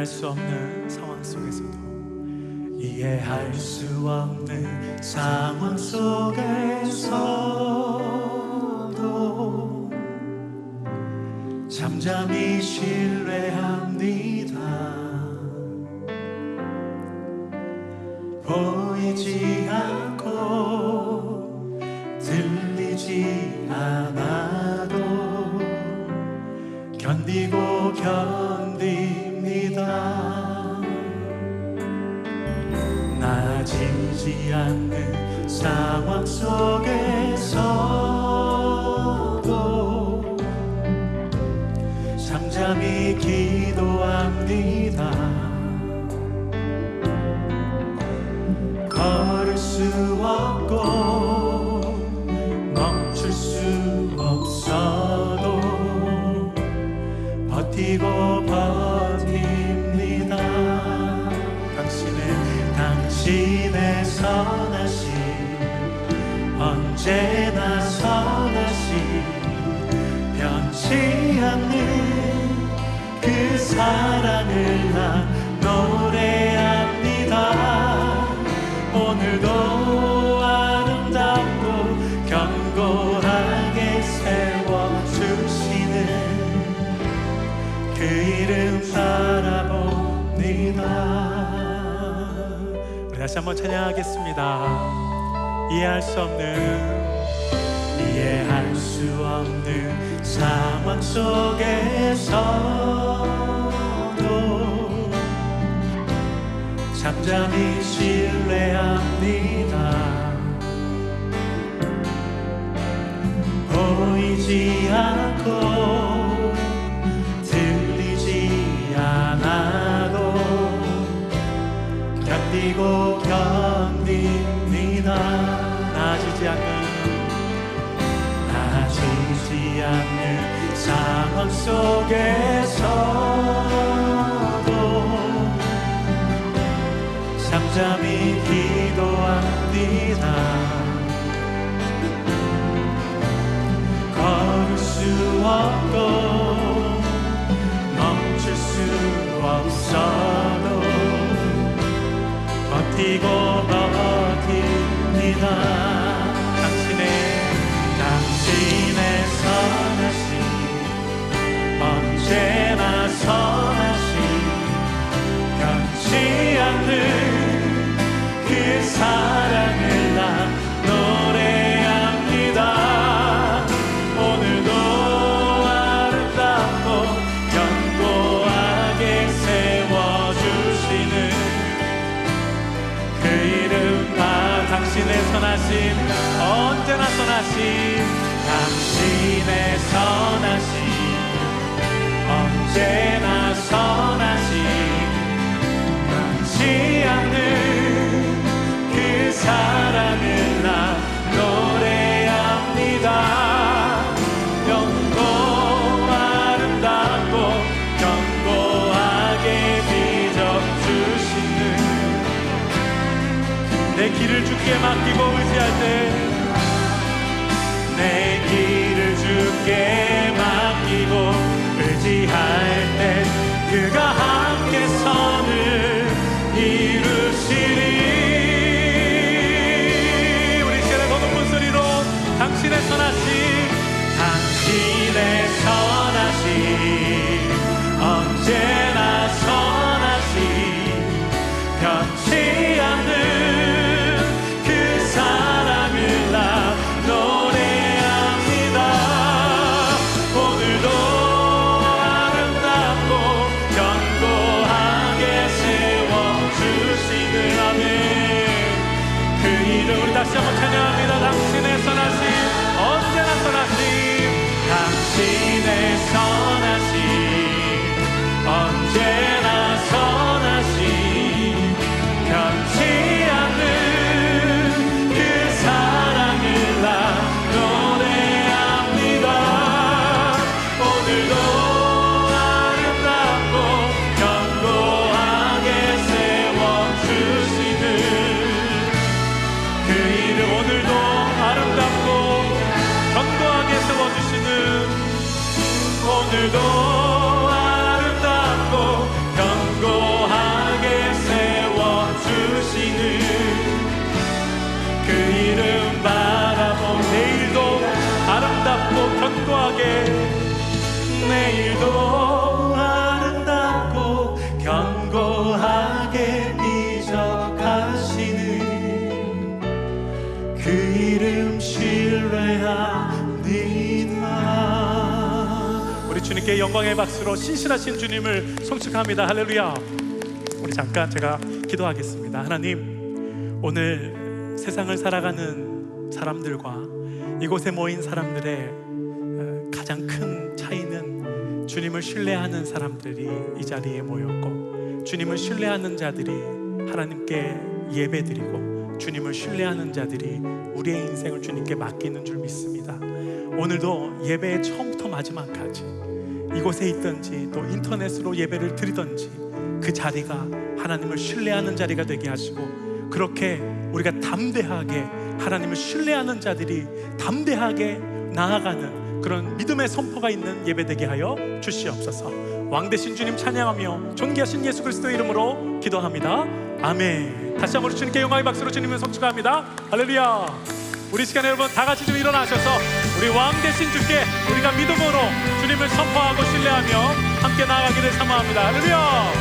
이해할 수 없는 상황 속에서도, 이해할 수 없는 상황 속에서도 잠잠히 신뢰합니다. 보이지 않고 들리지 않아도 견디고 견딥니다. 나아지지 않는 상황 속에서도 잠잠히 기도합니다. 걸을 수 없고 멈출 수 없어도 버티고 버팁니다. 당신의 선하심, 언제나 선하심, 변치 않는 그 사랑을 나 노래합니다. 오늘도 아름답고 견고하게 세워주시는 그 이름 바라봅니다. 우리 다시 한번 찬양하겠습니다. 이해할 수 없는 상황 속에서도 잠잠히 신뢰합니다. 보이지 않고 들리지 않아도 견디고 견딥니다. 나아지지 않는 상황 속에서도 잠잠히 기도합니다. 걸을 수 없고 멈출 수 없어도 버티고 버팁니다. 당신의 선하심, 언제나 선하심, 변치 않는 그 사랑을 나 노래합니다. 오늘도 아름답고 견고하게 세워주시는 그 이름 당신의 선하심, 언제나 선하심, 당신의 선하심, 언제나 선하심, 변치 않는 그 사랑을 나 노래합니다. 영고 아름답고 견고하게 빚어주시는 내 길을 주께 맡기고 의지할 때, 내 길을 주께 맡기고 의지할 때 그가 함께 선을 이루시리. 우리 시간에 더 높은 소리로 당신의 선하심, 당신의 선하심, 언제나 선하심, 변치 않는 그 사랑을 나 노래합니다. 오늘도 아름답고 견고하게 세워주시는 아멘. 그 이름 우리 다시 한번 찬양합니다. 당신의 선하심, 언제나 선하심, 당신의 선하심, 언제나 선하심, 변치 않는 그 사랑을 나 노래합니다. 오늘도 아름답고 견고하게 세워주시는 그 이름, 오늘도 아름답고 견고하게 세워주시는, 오늘도 아름답고 견고 주님께 영광의 박수로 신실하신 주님을 송축합니다. 할렐루야. 우리 잠깐 제가 기도하겠습니다. 하나님, 오늘 세상을 살아가는 사람들과 이곳에 모인 사람들의 가장 큰 차이는 주님을 신뢰하는 사람들이 이 자리에 모였고, 주님을 신뢰하는 자들이 하나님께 예배드리고, 주님을 신뢰하는 자들이 우리의 인생을 주님께 맡기는 줄 믿습니다. 오늘도 예배의 처음부터 마지막까지 이곳에 있든지 또 인터넷으로 예배를 드리든지 그 자리가 하나님을 신뢰하는 자리가 되게 하시고, 그렇게 우리가 담대하게 하나님을 신뢰하는 자들이 담대하게 나아가는 그런 믿음의 선포가 있는 예배 되게 하여 주시옵소서. 왕되신 주님 찬양하며 존귀하신 예수 그리스도의 이름으로 기도합니다. 아멘. 다시 한번 주님께 영광의 박수로 주님을 송축합니다. 할렐루야. 우리 시간에 여러분 다 같이 좀 일어나셔서 우리 왕되신 주께 우리가 믿음으로 주님을 선포하고 신뢰하며 함께 나아가기를 사모합니다. 할렐루야.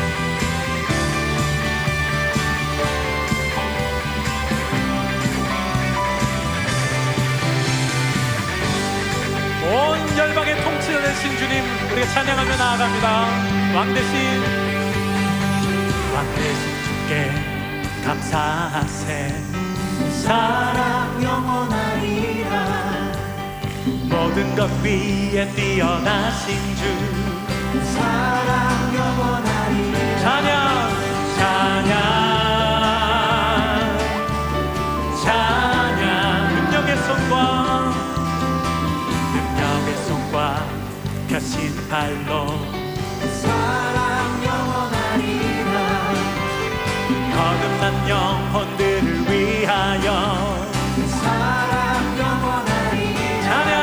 온 열방의 통치를 내신 주님, 우리가 찬양하며 나아갑니다. 왕되신 주께 감사하세. 사랑 영원하리라. 모든 것 위에 뛰어나신 주, 사랑 영원하리라. 찬양 능력의 손과 펴신 발로 사랑 영원하리라. 거듭난 영혼들을 위하여 사랑 영원하리라. 찬양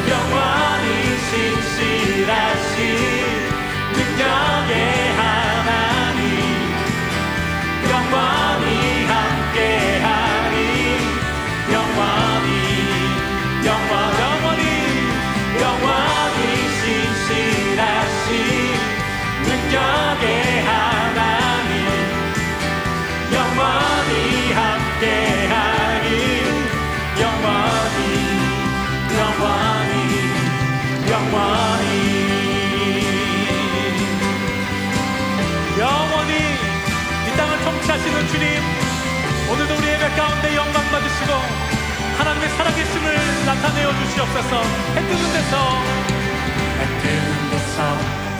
영원히 신실하신 능력의 하나님, 영원히 함께하리. 영원히 신실하신 능력의 하나님, 영원히 함께하리. 영원히 이 땅을 통치하시는 주님, 오늘도 우리 예배 가운데 영광 받으시고 하나님의 살아계심을 나타내어 주시옵소서. 해 뜨는 데서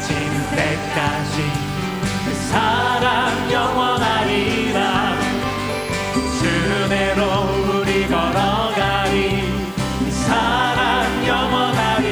지는 때까지 사랑 영원하리라. 주 은혜로 우리 걸어가리. 사랑 영원하리.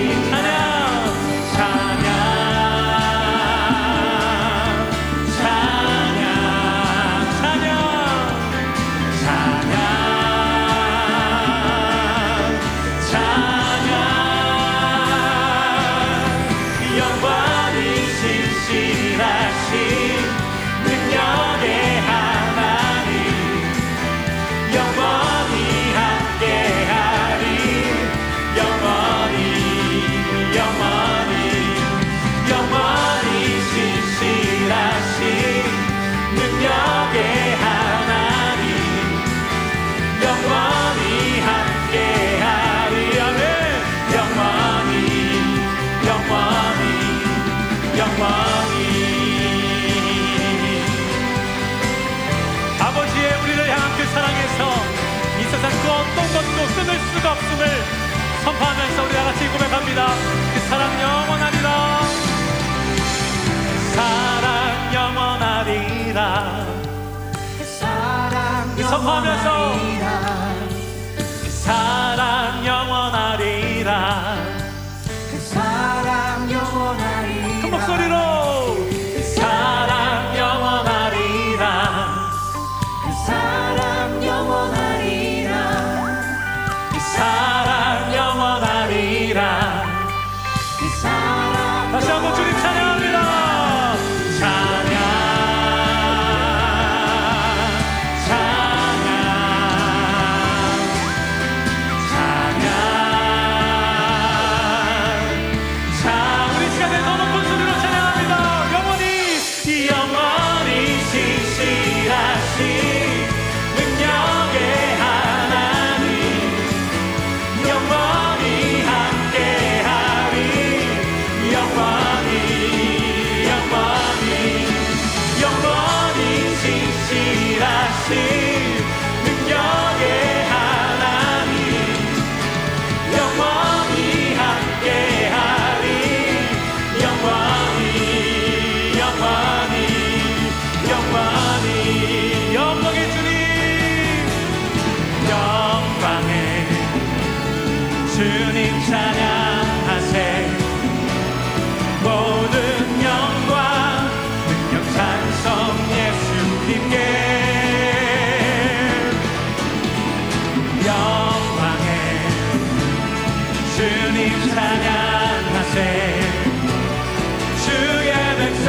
아버지의 우리를 향한 그 사랑에서 이 세상 그 어떤 것도 끊을 수가 없음을 선포하면서 우리 다같이 고백합니다. 그 사랑 영원하리라. 사랑 영원하리라. 사랑 선포하면서 영원하리라. 사랑 영원하리라. 사랑 영원하리라. 큰 목소리로 사랑 영원하리라. 사랑 영원하리라. 사랑 영원하리라. 사랑 다시 한번 주님 찬양합니다. 찬양 예수님께 영광의 주님 찬양하세 주의 백성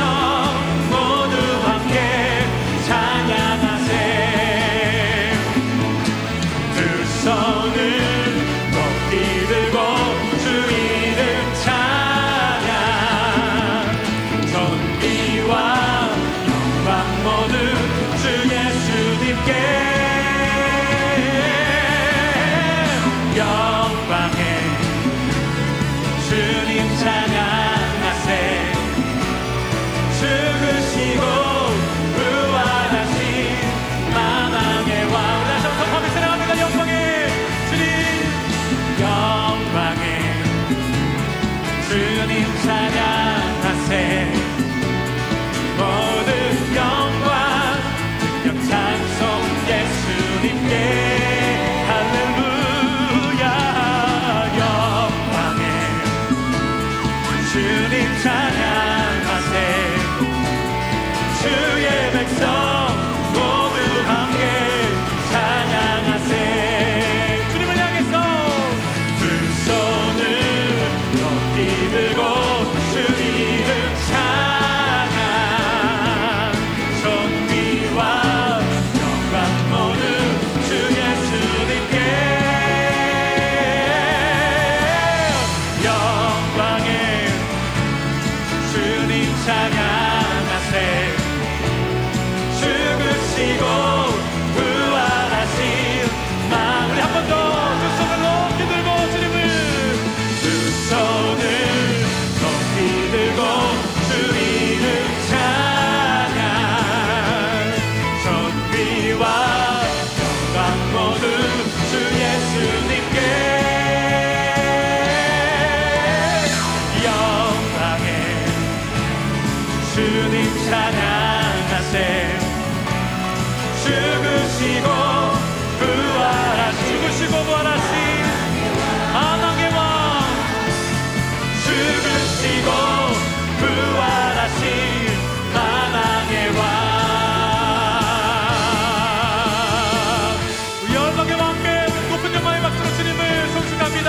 모두 함께 찬양하세 두 손을 높이 들고 주 이름 찬양 존귀와 영광 모두 주 예수님께 영광의 주님 찬양하세 죽으시고 부활하신 만왕의 왕 다시 한번 선포하며 사랑합니다. 영광의 주님 영광의 주님 찬양하세 모든 영광 능력 찬송 예수님께 할렐루야 영광의 주님 찬양하세 주의 백성 모두 함께 찬양하세 주님을 향해서 두 손을 높이 들고 주 이름 찬양 존귀와 영광 모두 주 예수님께 영광의 주님 찬양하세 죽으시고 부활하신 우리 한 번 더 두 손을 높이 들고 주님을 두 손을 높이 들고 주 이름 찬양 존귀와 영광 모두 주 예수님께 영광의 주님 찬양하세 죽으시고 부활하신 만왕의 왕 죽으시고 부활하신 만왕의 왕 열방의 왕께 높은 영광의 박수로 주님을 송축합니다.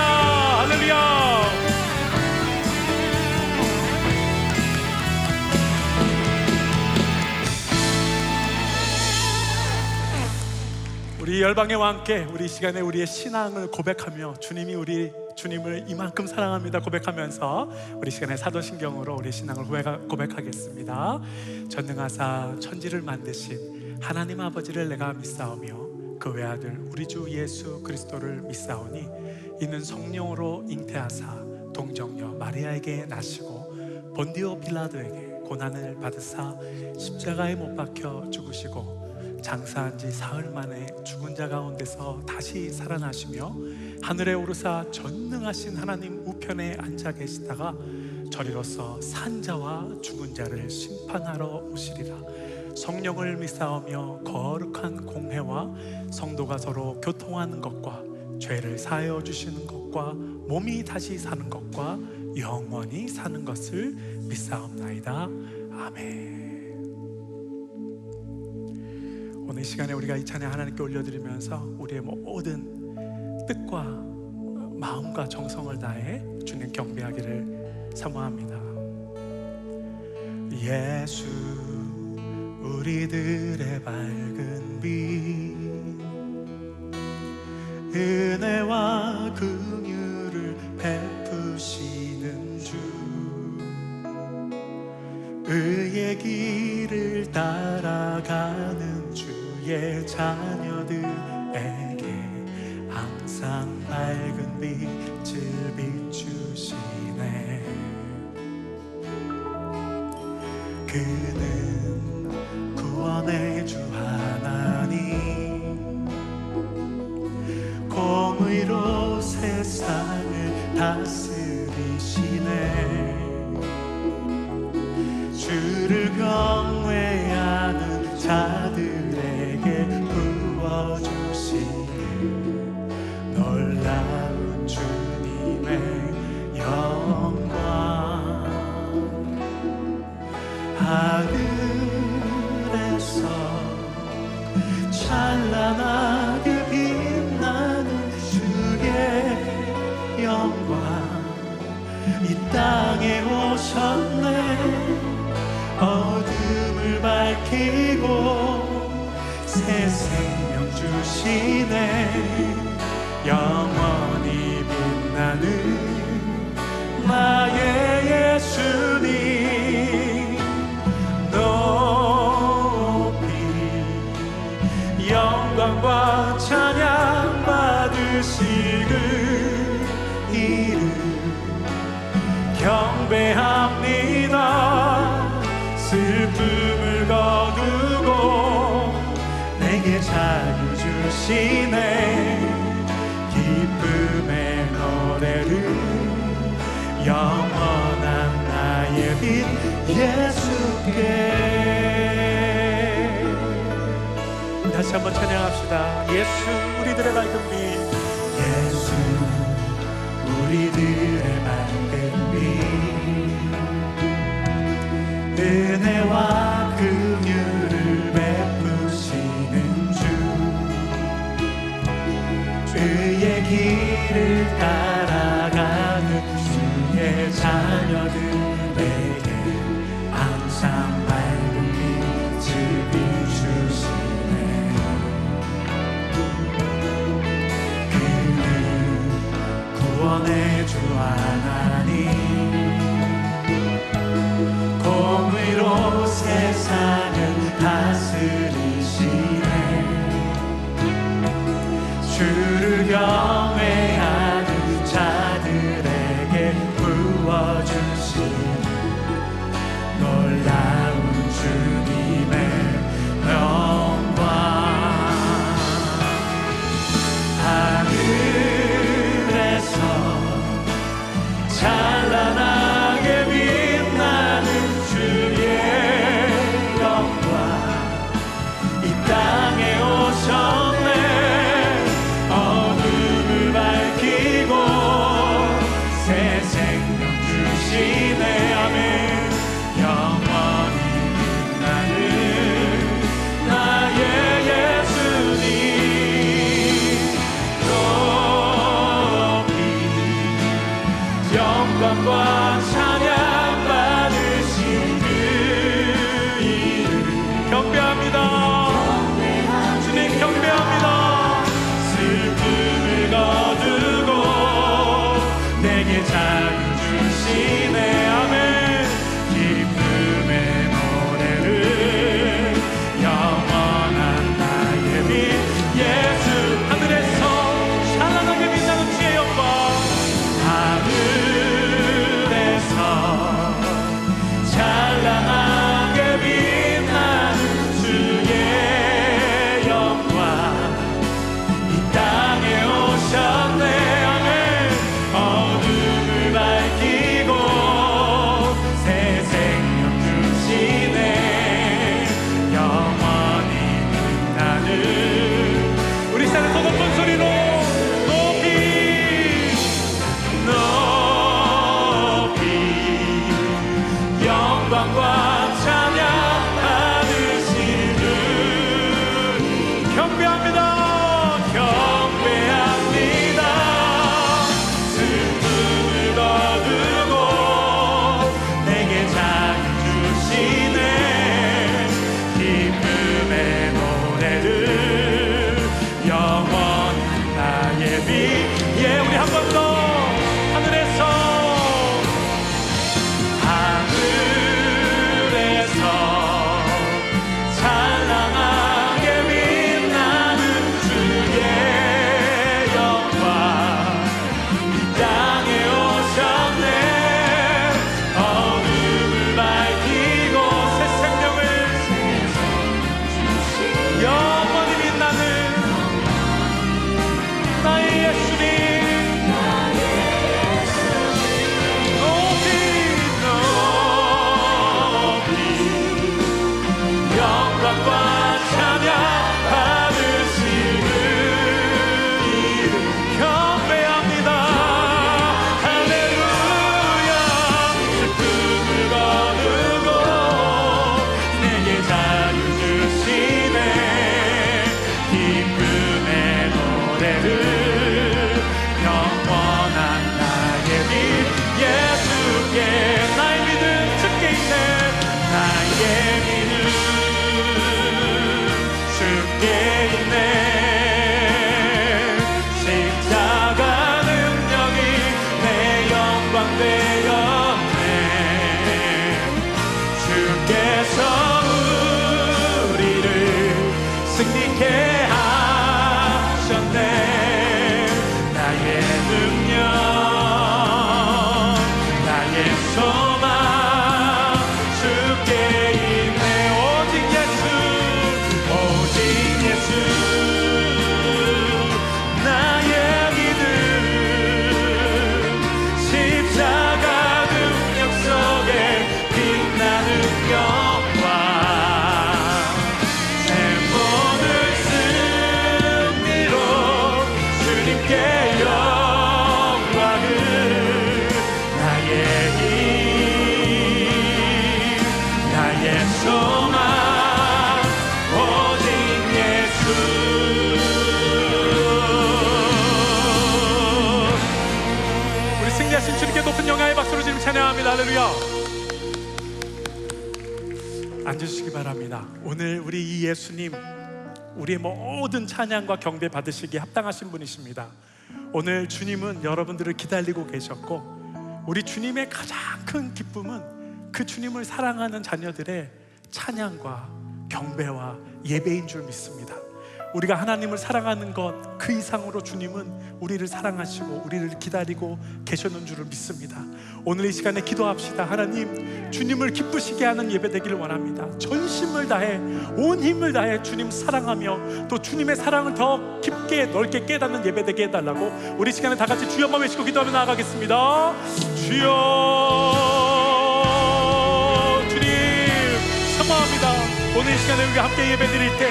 할렐루야. 우리 열방의 왕께 우리 시간에 우리의 신앙을 고백하며 주님을 이만큼 사랑합니다 고백하면서 우리 시간에 사도신경으로 우리 신앙을 고백하겠습니다. 전능하사 천지를 만드신 하나님 아버지를 내가 믿사오며 그 외아들 우리 주 예수 그리스도를 믿사오니 이는 성령으로 잉태하사 동정녀 마리아에게 나시고 본디오 빌라도에게 고난을 받으사 십자가에 못 박혀 죽으시고 장사한 지 사흘 만에 죽은 자 가운데서 다시 살아나시며 하늘에 오르사 전능하신 하나님 우편에 앉아 계시다가 저리로서 산 자와 죽은 자를 심판하러 오시리라. 성령을 믿사오며 거룩한 공회와 성도가 서로 교통하는 것과 죄를 사하여 주시는 것과 몸이 다시 사는 것과 영원히 사는 것을 믿사옵나이다. 아멘. 오늘 시간에 우리가 이 찬양 하나님께 올려드리면서 우리의 모든 뜻과 마음과 정성을 다해 주님 경배하기를 사모합니다. 예수 우리들의 밝은 빛 은혜와 긍휼을 베푸시는 주 의의 길을 따라가는 주의 자녀들에게 항상 밝은 빛을 비추시네. 그는 구원의 주 하나님 공의로 세상을 다스리시네. 주를 경외하는 자들에게 부어주시는 놀라운 주님의 영광. 하늘에서 찬란하게 빛나는 주의 영광 이 땅에 오셨네 어둠을 밝히고 새 생명 주시네 영원히 빛나는 나의 예수님 높이 영광과 찬양 받으시는 이름 경배합니다 슬픔을 거두고 내게 자유 주시네 기쁨의 노래를 영원한 나의 빛 예수께 다시 한번 찬양합시다 예수 우리들의 밝은 빛 예수 우리들의 밝은 빛 은혜와 긍휼을 베푸시는 주 주의 길을 따라가는 주의 자녀들에게 항상 밝은 빛을 비추시네 그는 구원의 주 하나님 공의로 세상을 다스리시네 주를 경외하는 자들에게 부어주시는 놀라운 주님의 영광 하늘에서 찬란하게 빛나는 주의 영광 이 땅에 오셨네 어둠을 밝히고 새 생명 주시네 아멘 영원히 빛나는 나의 예수님 높이 영광과 찬양 받으신 그 이름 경배합니다 주님 경배합니다 슬픔을 거두고 내게 자유 주시네 아멘 기쁨의 노래를 영원한 나의 빛 예수 하늘에서 찬란하게 빛나는 주의 영광 하늘에서 찬란하게 빛나는 주의 영광 이 땅에 오셨네 아멘 어둠을 밝히고 새 생명 주시네 영원히 빛나는 우리 사는 더 높은 소리로 높이 높이 영광과 찬양 받으신 주 경배합니다 경배합니다 슬픔을 거두고 내게 자유 주시네 기쁨의 노래를 영원한 나의 빛 예 우리 한 번 더 하늘에서 하늘에서 찬란하게 빛나는 주의 영광 이 땅에 오셨네 어둠을 밝히고 새 생명을 영원히 빛나는 나의 예수님 함께 높은 영광의 박수로 주님 찬양합니다. 할렐루야. 앉으시기 바랍니다. 오늘 우리 이 예수님, 우리의 모든 찬양과 경배 받으시기에 합당하신 분이십니다. 오늘 주님은 여러분들을 기다리고 계셨고, 우리 주님의 가장 큰 기쁨은 그 주님을 사랑하는 자녀들의 찬양과 경배와 예배인 줄 믿습니다. 우리가 하나님을 사랑하는 것 그 이상으로 주님은 우리를 사랑하시고 우리를 기다리고 계셨는 줄을 믿습니다. 오늘 이 시간에 기도합시다. 하나님, 주님을 기쁘시게 하는 예배 되기를 원합니다. 전심을 다해, 온 힘을 다해 주님 사랑하며 또 주님의 사랑을 더 깊게 넓게 깨닫는 예배 되게 해달라고 우리 시간에 다 같이 주여 한번 외치고 기도하며 나아가겠습니다. 주여, 주님 사모합니다. 오늘 이 시간에 우리가 함께 예배 드릴 때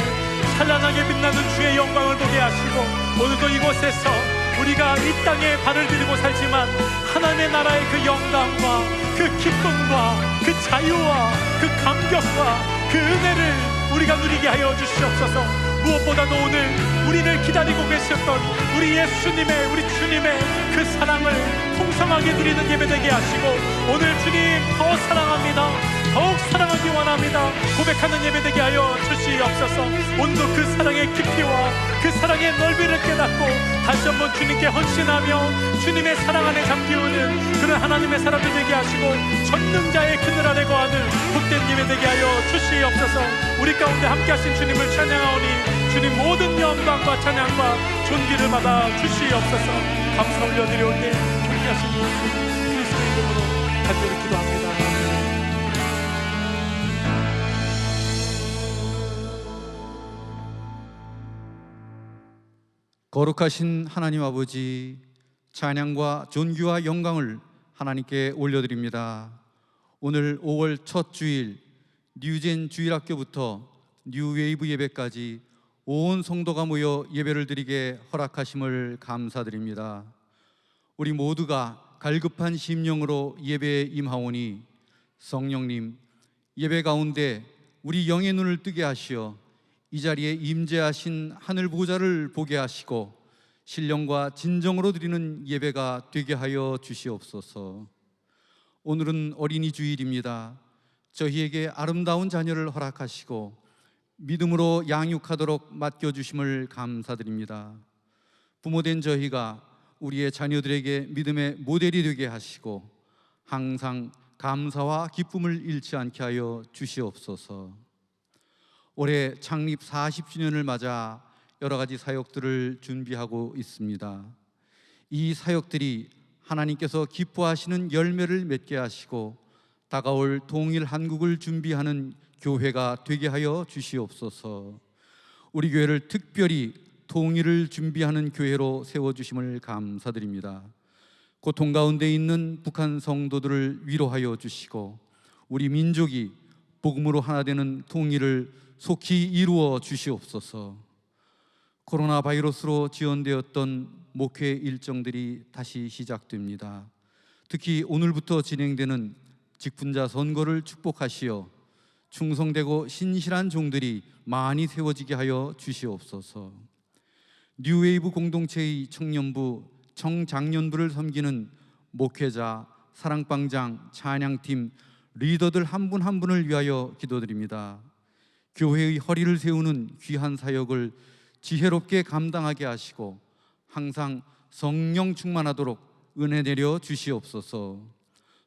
찬란하게 빛나는 주의 영광을 보게 하시고, 오늘도 이곳에서 우리가 이 땅에 발을 들이고 살지만 하나님의 나라의 그 영광과 그 기쁨과 그 자유와 그 감격과 그 은혜를 우리가 누리게 하여 주시옵소서. 무엇보다도 오늘 우리를 기다리고 계셨던 우리 예수님의, 우리 주님의 그 사랑을 풍성하게 누리는 예배 되게 하시고, 오늘 주님 더 사랑합니다, 더욱 사랑하기 원합니다 고백하는 예배 되게 하여 주시옵소서. 오늘도 그 사랑의 깊이와 그 사랑의 넓이를 깨닫고 다시 한번 주님께 헌신하며 주님의 사랑 안에 잠기우는 그런 하나님의 사람들 되게 하시고, 전능자의 그늘 아래 거하는 복된 예배 되게 하여 주시옵소서. 우리 가운데 함께 하신 주님을 찬양하오니 주님 모든 영광과 찬양과 존귀를 받아 주시옵소서. 감사 올려드려오니 존귀하신 예수 그리스도의 이름으로 간절히 기도합니다. 거룩하신 하나님 아버지, 찬양과 존귀와 영광을 하나님께 올려드립니다. 오늘 5월 첫 주일 뉴젠 주일학교부터 뉴웨이브 예배까지 온 성도가 모여 예배를 드리게 허락하심을 감사드립니다. 우리 모두가 갈급한 심령으로 예배에 임하오니 성령님, 예배 가운데 우리 영의 눈을 뜨게 하시어 이 자리에 임재하신 하늘 보좌를 보게 하시고 신령과 진정으로 드리는 예배가 되게 하여 주시옵소서. 오늘은 어린이 주일입니다. 저희에게 아름다운 자녀를 허락하시고 믿음으로 양육하도록 맡겨주심을 감사드립니다. 부모된 저희가 우리의 자녀들에게 믿음의 모델이 되게 하시고 항상 감사와 기쁨을 잃지 않게 하여 주시옵소서. 올해 창립 40주년을 맞아 여러 가지 사역들을 준비하고 있습니다. 이 사역들이 하나님께서 기뻐하시는 열매를 맺게 하시고 다가올 통일 한국을 준비하는 교회가 되게 하여 주시옵소서. 우리 교회를 특별히 통일을 준비하는 교회로 세워주심을 감사드립니다. 고통 가운데 있는 북한 성도들을 위로하여 주시고 우리 민족이 복음으로 하나 되는 통일을 속히 이루어 주시옵소서. 코로나 바이러스로 지연되었던 목회 일정들이 다시 시작됩니다. 특히 오늘부터 진행되는 직분자 선거를 축복하시어 충성되고 신실한 종들이 많이 세워지게 하여 주시옵소서. 뉴웨이브 공동체의 청년부, 청장년부를 섬기는 목회자, 사랑방장, 찬양팀, 리더들 한 분 한 분을 위하여 기도드립니다. 교회의 허리를 세우는 귀한 사역을 지혜롭게 감당하게 하시고 항상 성령 충만하도록 은혜 내려 주시옵소서.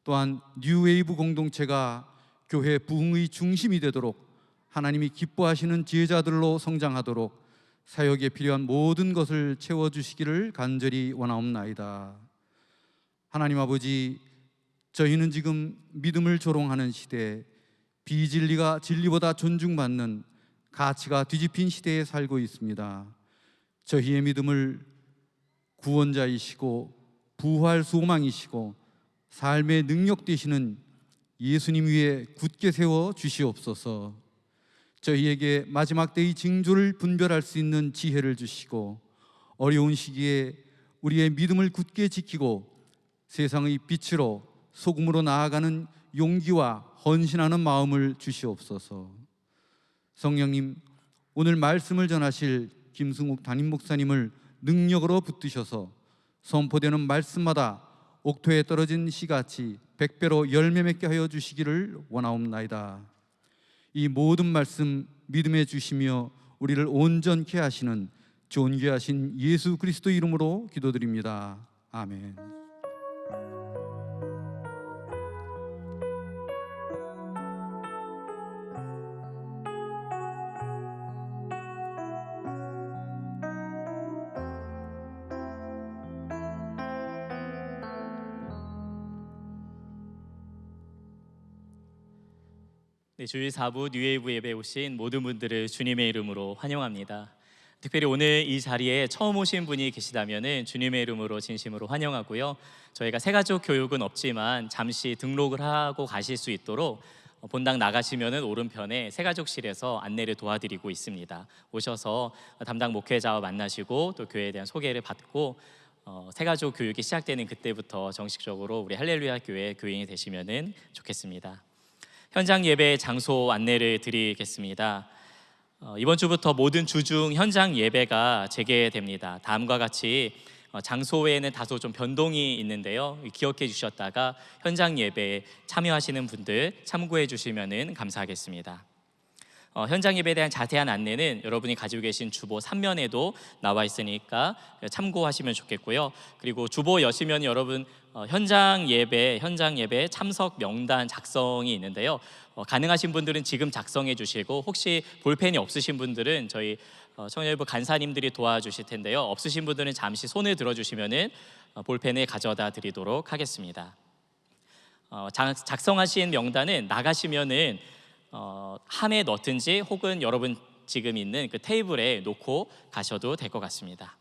또한 뉴웨이브 공동체가 교회 부흥의 중심이 되도록 하나님이 기뻐하시는 지혜자들로 성장하도록 사역에 필요한 모든 것을 채워주시기를 간절히 원하옵나이다. 하나님 아버지, 저희는 지금 믿음을 조롱하는 시대, 비진리가 진리보다 존중받는 가치가 뒤집힌 시대에 살고 있습니다. 저희의 믿음을 구원자이시고 부활 소망이시고 삶의 능력 되시는 예수님 위에 굳게 세워 주시옵소서. 저희에게 마지막 때의 징조를 분별할 수 있는 지혜를 주시고 어려운 시기에 우리의 믿음을 굳게 지키고 세상의 빛으로 소금으로 나아가는 용기와 헌신하는 마음을 주시옵소서. 성령님, 오늘 말씀을 전하실 김승욱 담임 목사님을 능력으로 붙드셔서 선포되는 말씀마다 옥토에 떨어진 씨같이 백배로 열매 맺게 하여 주시기를 원하옵나이다. 이 모든 말씀 믿음에 주시며 우리를 온전케 하시는 존귀하신 예수 그리스도 이름으로 기도드립니다. 아멘. 네, 주일 4부 뉴웨이브 예배에 오신 모든 분들을 주님의 이름으로 환영합니다. 특별히 오늘 이 자리에 처음 오신 분이 계시다면 주님의 이름으로 진심으로 환영하고요. 저희가 새가족 교육은 없지만 잠시 등록을 하고 가실 수 있도록 본당 나가시면 오른편에 새가족실에서 안내를 도와드리고 있습니다. 오셔서 담당 목회자와 만나시고 또 교회에 대한 소개를 받고 새가족 교육이 시작되는 그때부터 정식적으로 우리 할렐루야 교회 교인이 되시면 좋겠습니다. 현장 예배 장소 안내를 드리겠습니다. 이번 주부터 모든 주중 현장 예배가 재개됩니다. 다음과 같이 장소에는 다소 좀 변동이 있는데요. 기억해 주셨다가 현장 예배에 참여하시는 분들 참고해 주시면 감사하겠습니다. 현장 예배에 대한 자세한 안내는 여러분이 가지고 계신 주보 3면에도 나와 있으니까 참고하시면 좋겠고요. 그리고 주보 여시면 여러분 현장 예배 참석 명단 작성이 있는데요. 가능하신 분들은 지금 작성해 주시고 혹시 볼펜이 없으신 분들은 저희 청년일부 간사님들이 도와주실 텐데요. 없으신 분들은 잠시 손을 들어주시면 볼펜을 가져다 드리도록 하겠습니다. 작성하신 명단은 나가시면은 함에 넣든지 혹은 여러분 지금 있는 그 테이블에 놓고 가셔도 될 것 같습니다.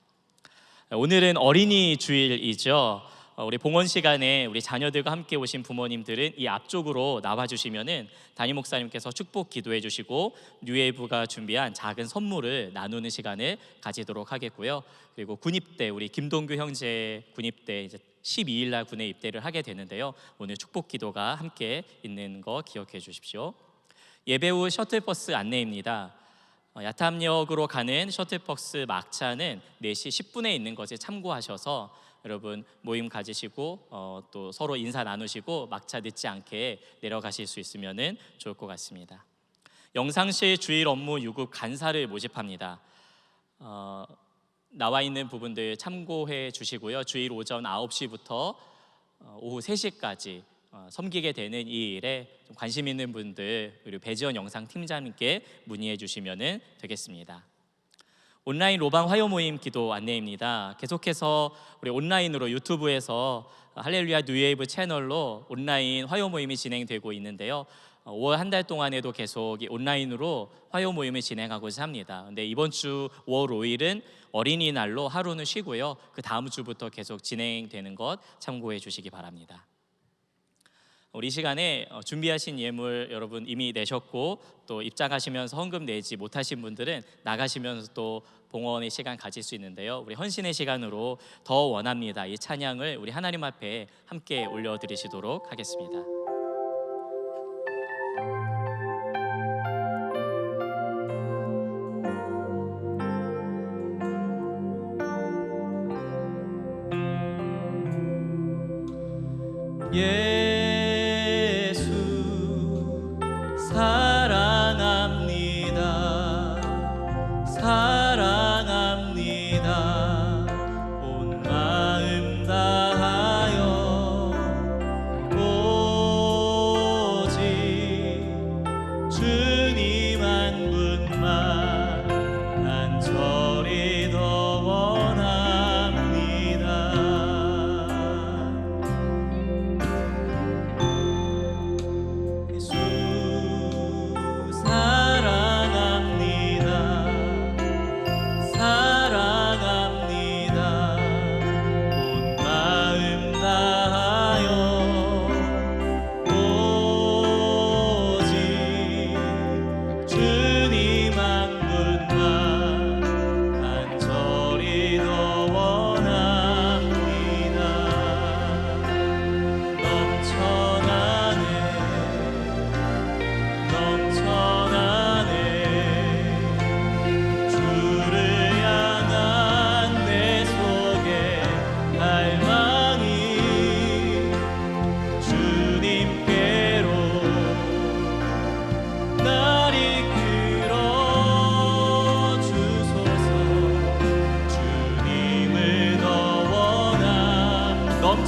오늘은 어린이 주일이죠. 우리 봉헌 시간에 우리 자녀들과 함께 오신 부모님들은 이 앞쪽으로 나와주시면은 담임 목사님께서 축복 기도해 주시고 뉴웨이브가 준비한 작은 선물을 나누는 시간을 가지도록 하겠고요. 그리고 군입대 우리 김동규 형제 군입대 이제 12일 날 군에 입대를 하게 되는데요. 오늘 축복 기도가 함께 있는 거 기억해 주십시오. 예배 후 셔틀버스 안내입니다. 야탐역으로 가는 셔틀버스 막차는 4시 10분에 있는 것을 참고하셔서 여러분 모임 가지시고 또 서로 인사 나누시고 막차 늦지 않게 내려가실 수 있으면 좋을 것 같습니다. 영상실 주일 업무 유급 간사를 모집합니다. 나와 있는 부분들 참고해 주시고요. 주일 오전 9시부터 오후 3시까지 섬기게 되는 이 일에 좀 관심 있는 분들 그리고 배지원 영상 팀장님께 문의해 주시면 되겠습니다. 온라인 로방 화요 모임 기도 안내입니다. 계속해서 우리 온라인으로 유튜브에서 할렐루야 뉴웨이브 채널로 온라인 화요 모임이 진행되고 있는데요. 5월 한 달 동안에도 계속 온라인으로 화요 모임을 진행하고자 합니다. 근데 이번 주 5월 5일은 어린이날로 하루는 쉬고요. 그 다음 주부터 계속 진행되는 것 참고해 주시기 바랍니다. 우리 시간에 준비하신 예물 여러분 이미 내셨고 또 입장하시면서 헌금 내지 못하신 분들은 나가시면서 또 봉헌의 시간 가질 수 있는데요. 우리 헌신의 시간으로 더 원합니다. 이 찬양을 우리 하나님 앞에 함께 올려드리시도록 하겠습니다.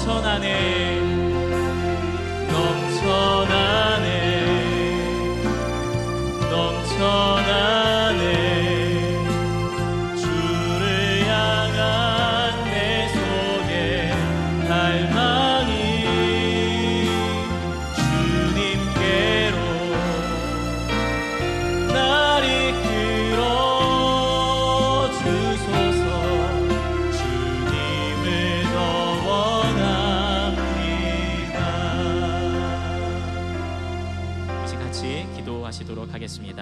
넘쳐나네 넘쳐나네 넘쳐나네 주를 향한 내 속에 갈망이 주님께로 날 이끌어 주소서 주님을 더 원합니다. 이제 같이 기도하시도록 하겠습니다.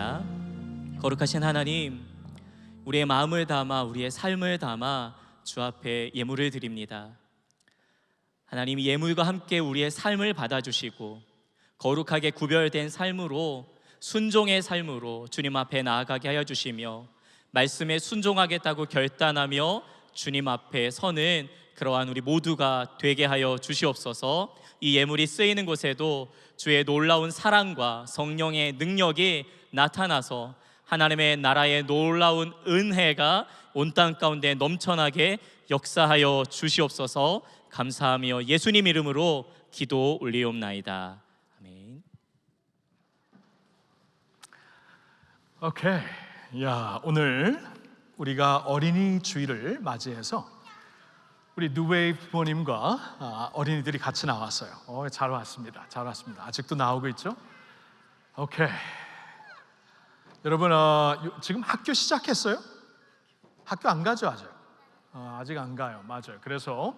거룩하신 하나님, 우리의 마음을 담아 우리의 삶을 담아 주 앞에 예물을 드립니다. 하나님, 예물과 함께 우리의 삶을 받아주시고 거룩하게 구별된 삶으로, 순종의 삶으로 주님 앞에 나아가게 하여 주시며 말씀에 순종하겠다고 결단하며 주님 앞에 서는 그러한 우리 모두가 되게 하여 주시옵소서. 이 예물이 쓰이는 곳에도 주의 놀라운 사랑과 성령의 능력이 나타나서 하나님의 나라의 놀라운 은혜가 온 땅 가운데 넘쳐나게 역사하여 주시옵소서. 감사하며 예수님 이름으로 기도 올리옵나이다. 아멘. 오케이. 야, 오늘 우리가 어린이 주일을 맞이해서 우리 뉴웨이브 부모님과 어린이들이 같이 나왔어요. 잘 왔습니다. 잘 왔습니다. 아직도 나오고 있죠? 오케이. 여러분, 지금 학교 시작했어요? 학교 안 가죠, 아직? 아직 안 가요. 맞아요. 그래서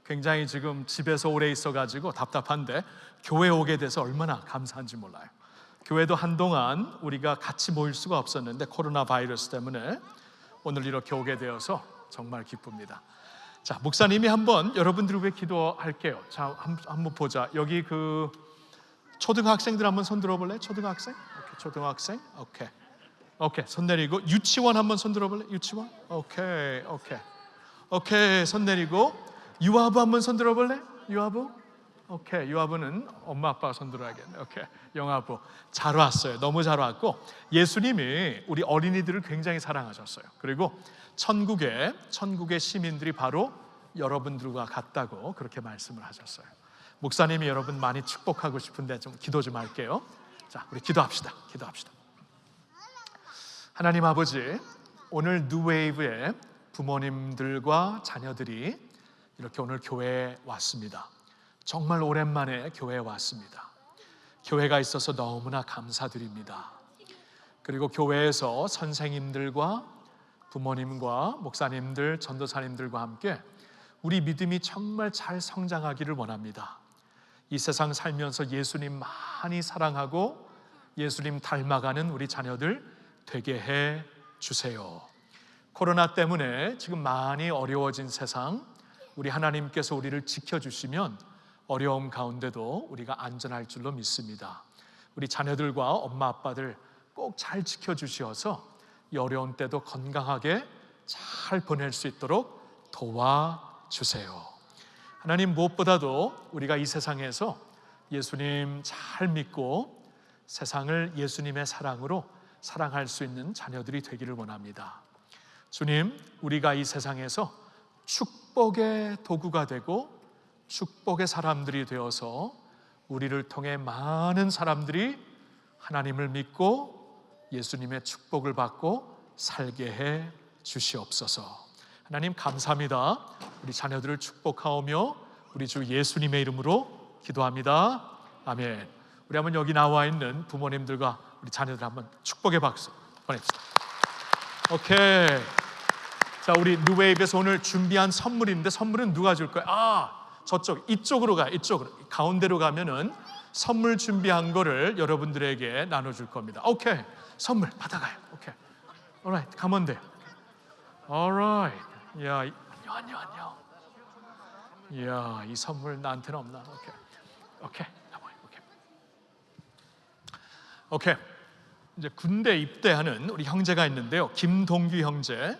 굉장히 지금 집에서 오래 있어가지고 답답한데 교회 오게 돼서 얼마나 감사한지 몰라요. 교회도 한동안 우리가 같이 모일 수가 없었는데 코로나 바이러스 때문에 오늘 이렇게 오게 되어서 정말 기쁩니다. 자, 목사님이 한번 여러분들을 위해 기도할게요. 자, 한번 보자. 여기 그 초등학생들 한번 손 들어볼래? 초등학생? 오케이, 초등학생? 오케이. 오케이, 손 내리고. 유치원 한번 손 들어볼래? 유치원? 오케이, 오케이. 오케이, 손 내리고. 유아부 한번 손 들어볼래? 유아부? 오케이, 유아부는 엄마 아빠가 손 들어야겠네. 오케이, 영아부. 잘 왔어요. 너무 잘 왔고, 예수님이 우리 어린이들을 굉장히 사랑하셨어요. 그리고 천국의 시민들이 바로 여러분들과 같다고 그렇게 말씀을 하셨어요. 목사님이 여러분 많이 축복하고 싶은데 좀 기도 좀 할게요. 자, 우리 기도합시다. 기도합시다. 하나님 아버지, 오늘 뉴웨이브의 부모님들과 자녀들이 이렇게 오늘 교회에 왔습니다. 정말 오랜만에 교회에 왔습니다. 교회가 있어서 너무나 감사드립니다. 그리고 교회에서 선생님들과 부모님과 목사님들, 전도사님들과 함께 우리 믿음이 정말 잘 성장하기를 원합니다. 이 세상 살면서 예수님 많이 사랑하고 예수님 닮아가는 우리 자녀들 되게 해 주세요. 코로나 때문에 지금 많이 어려워진 세상, 우리 하나님께서 우리를 지켜주시면 어려움 가운데도 우리가 안전할 줄로 믿습니다. 우리 자녀들과 엄마 아빠들 꼭 잘 지켜주셔서 이 어려운 때도 건강하게 잘 보낼 수 있도록 도와주세요. 하나님, 무엇보다도 우리가 이 세상에서 예수님 잘 믿고 세상을 예수님의 사랑으로 사랑할 수 있는 자녀들이 되기를 원합니다. 주님, 우리가 이 세상에서 축복의 도구가 되고 축복의 사람들이 되어서 우리를 통해 많은 사람들이 하나님을 믿고 예수님의 축복을 받고 살게 해 주시옵소서. 하나님 감사합니다. 우리 자녀들을 축복하오며 우리 주 예수님의 이름으로 기도합니다. 아멘. 우리 한번 여기 나와 있는 부모님들과 우리 자녀들 한번 축복의 박수 보냅시다. 오케이. 자, 우리 뉴웨이브에서 오늘 준비한 선물인데 선물은 누가 줄 거야? 저쪽, 이쪽으로 가. 이쪽으로, 가운데로 가면은 선물 준비한 거를 여러분들에게 나눠줄 겁니다. 오케이, 선물 받아가요. 오케이, alright, 가면 돼. alright, 야, 안녕. 야, 이 선물 나한테는 없나? 오케이, 오케이. 이제 군대 입대하는 우리 형제가 있는데요. 김동규 형제.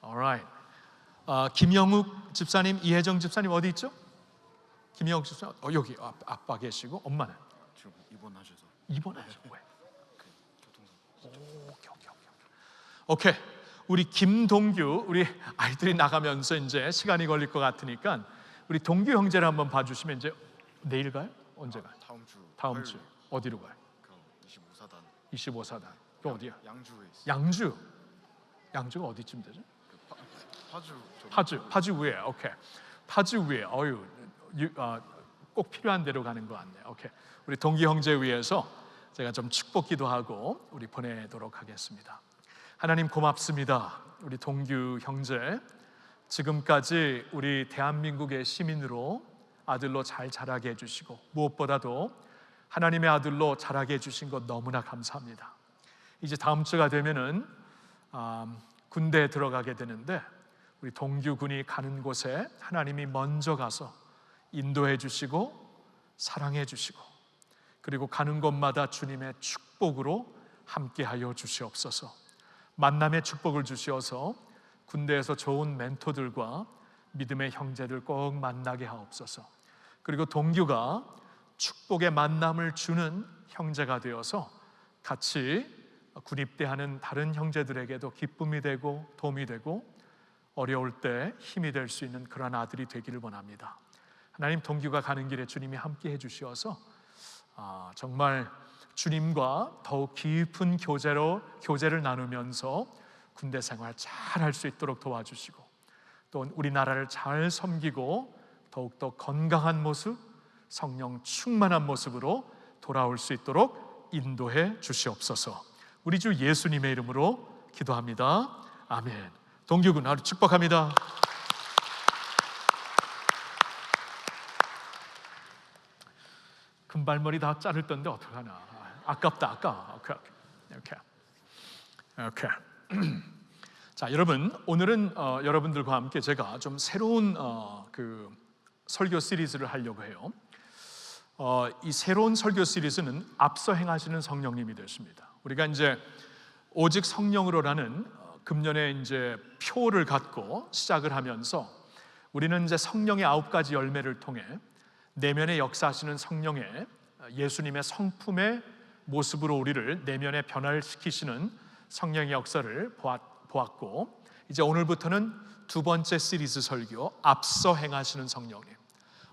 alright. 김영욱 집사님, 이혜정 집사님 어디 있죠? 김영욱 집사님 여기 아빠 계시고 엄마는 지금 입원하셔서. 입원하셔. 왜? 오케이. 우리 김동규, 우리 아이들이 나가면서 이제 시간이 걸릴 것 같으니까 우리 동규 형제를 한번 봐주시면 이제 내일 가요? 언제 가요? 다음 주 어디로 가요? 25사단. 그 어디야? 양주에 있어요. 양주가 어디쯤 되죠? 파주 파주 위에. 오케이. 파주 위에. 꼭 필요한 데로 가는 것 같네요. 오케이. 우리 동기 형제 위해서 제가 좀 축복 기도하고 우리 보내도록 하겠습니다. 하나님 고맙습니다. 우리 동규 형제 지금까지 우리 대한민국의 시민으로 아들로 잘 자라게 해주시고 무엇보다도 하나님의 아들로 자라게 해주신 것 너무나 감사합니다. 이제 다음 주가 되면은 군대에 들어가게 되는데 우리 동규 군이 가는 곳에 하나님이 먼저 가서 인도해 주시고 사랑해 주시고 그리고 가는 곳마다 주님의 축복으로 함께하여 주시옵소서. 만남의 축복을 주시어서 군대에서 좋은 멘토들과 믿음의 형제들 꼭 만나게 하옵소서. 그리고 동규가 축복의 만남을 주는 형제가 되어서 같이 군입대하는 다른 형제들에게도 기쁨이 되고 도움이 되고 어려울 때 힘이 될 수 있는 그런 아들이 되기를 원합니다. 하나님, 동규가 가는 길에 주님이 함께 해주시어서 정말 주님과 더욱 깊은 교제를 나누면서 군대 생활 잘 할 수 있도록 도와주시고 또 우리나라를 잘 섬기고 더욱더 건강한 모습, 성령 충만한 모습으로 돌아올 수 있도록 인도해 주시옵소서. 우리 주 예수님의 이름으로 기도합니다. 아멘. 동규군 하루 축복합니다. 금발머리 다 자를 던데 어떡하나. 아깝다. 아까워. 오케이. 자, 여러분, 오늘은 여러분들과 함께 제가 좀 새로운 그 설교 시리즈를 하려고 해요. 이 새로운 설교 시리즈는 앞서 행하시는 성령님이 됐습니다. 우리가 이제 오직 성령으로라는 금년에 이제 표를 갖고 시작을 하면서 우리는 이제 성령의 9가지 열매를 통해 내면에 역사하시는 성령의 예수님의 성품의 모습으로 우리를 내면에 변화를 시키시는 성령의 역사를 보았고, 이제 오늘부터는 두 번째 시리즈 설교, 앞서 행하시는 성령님.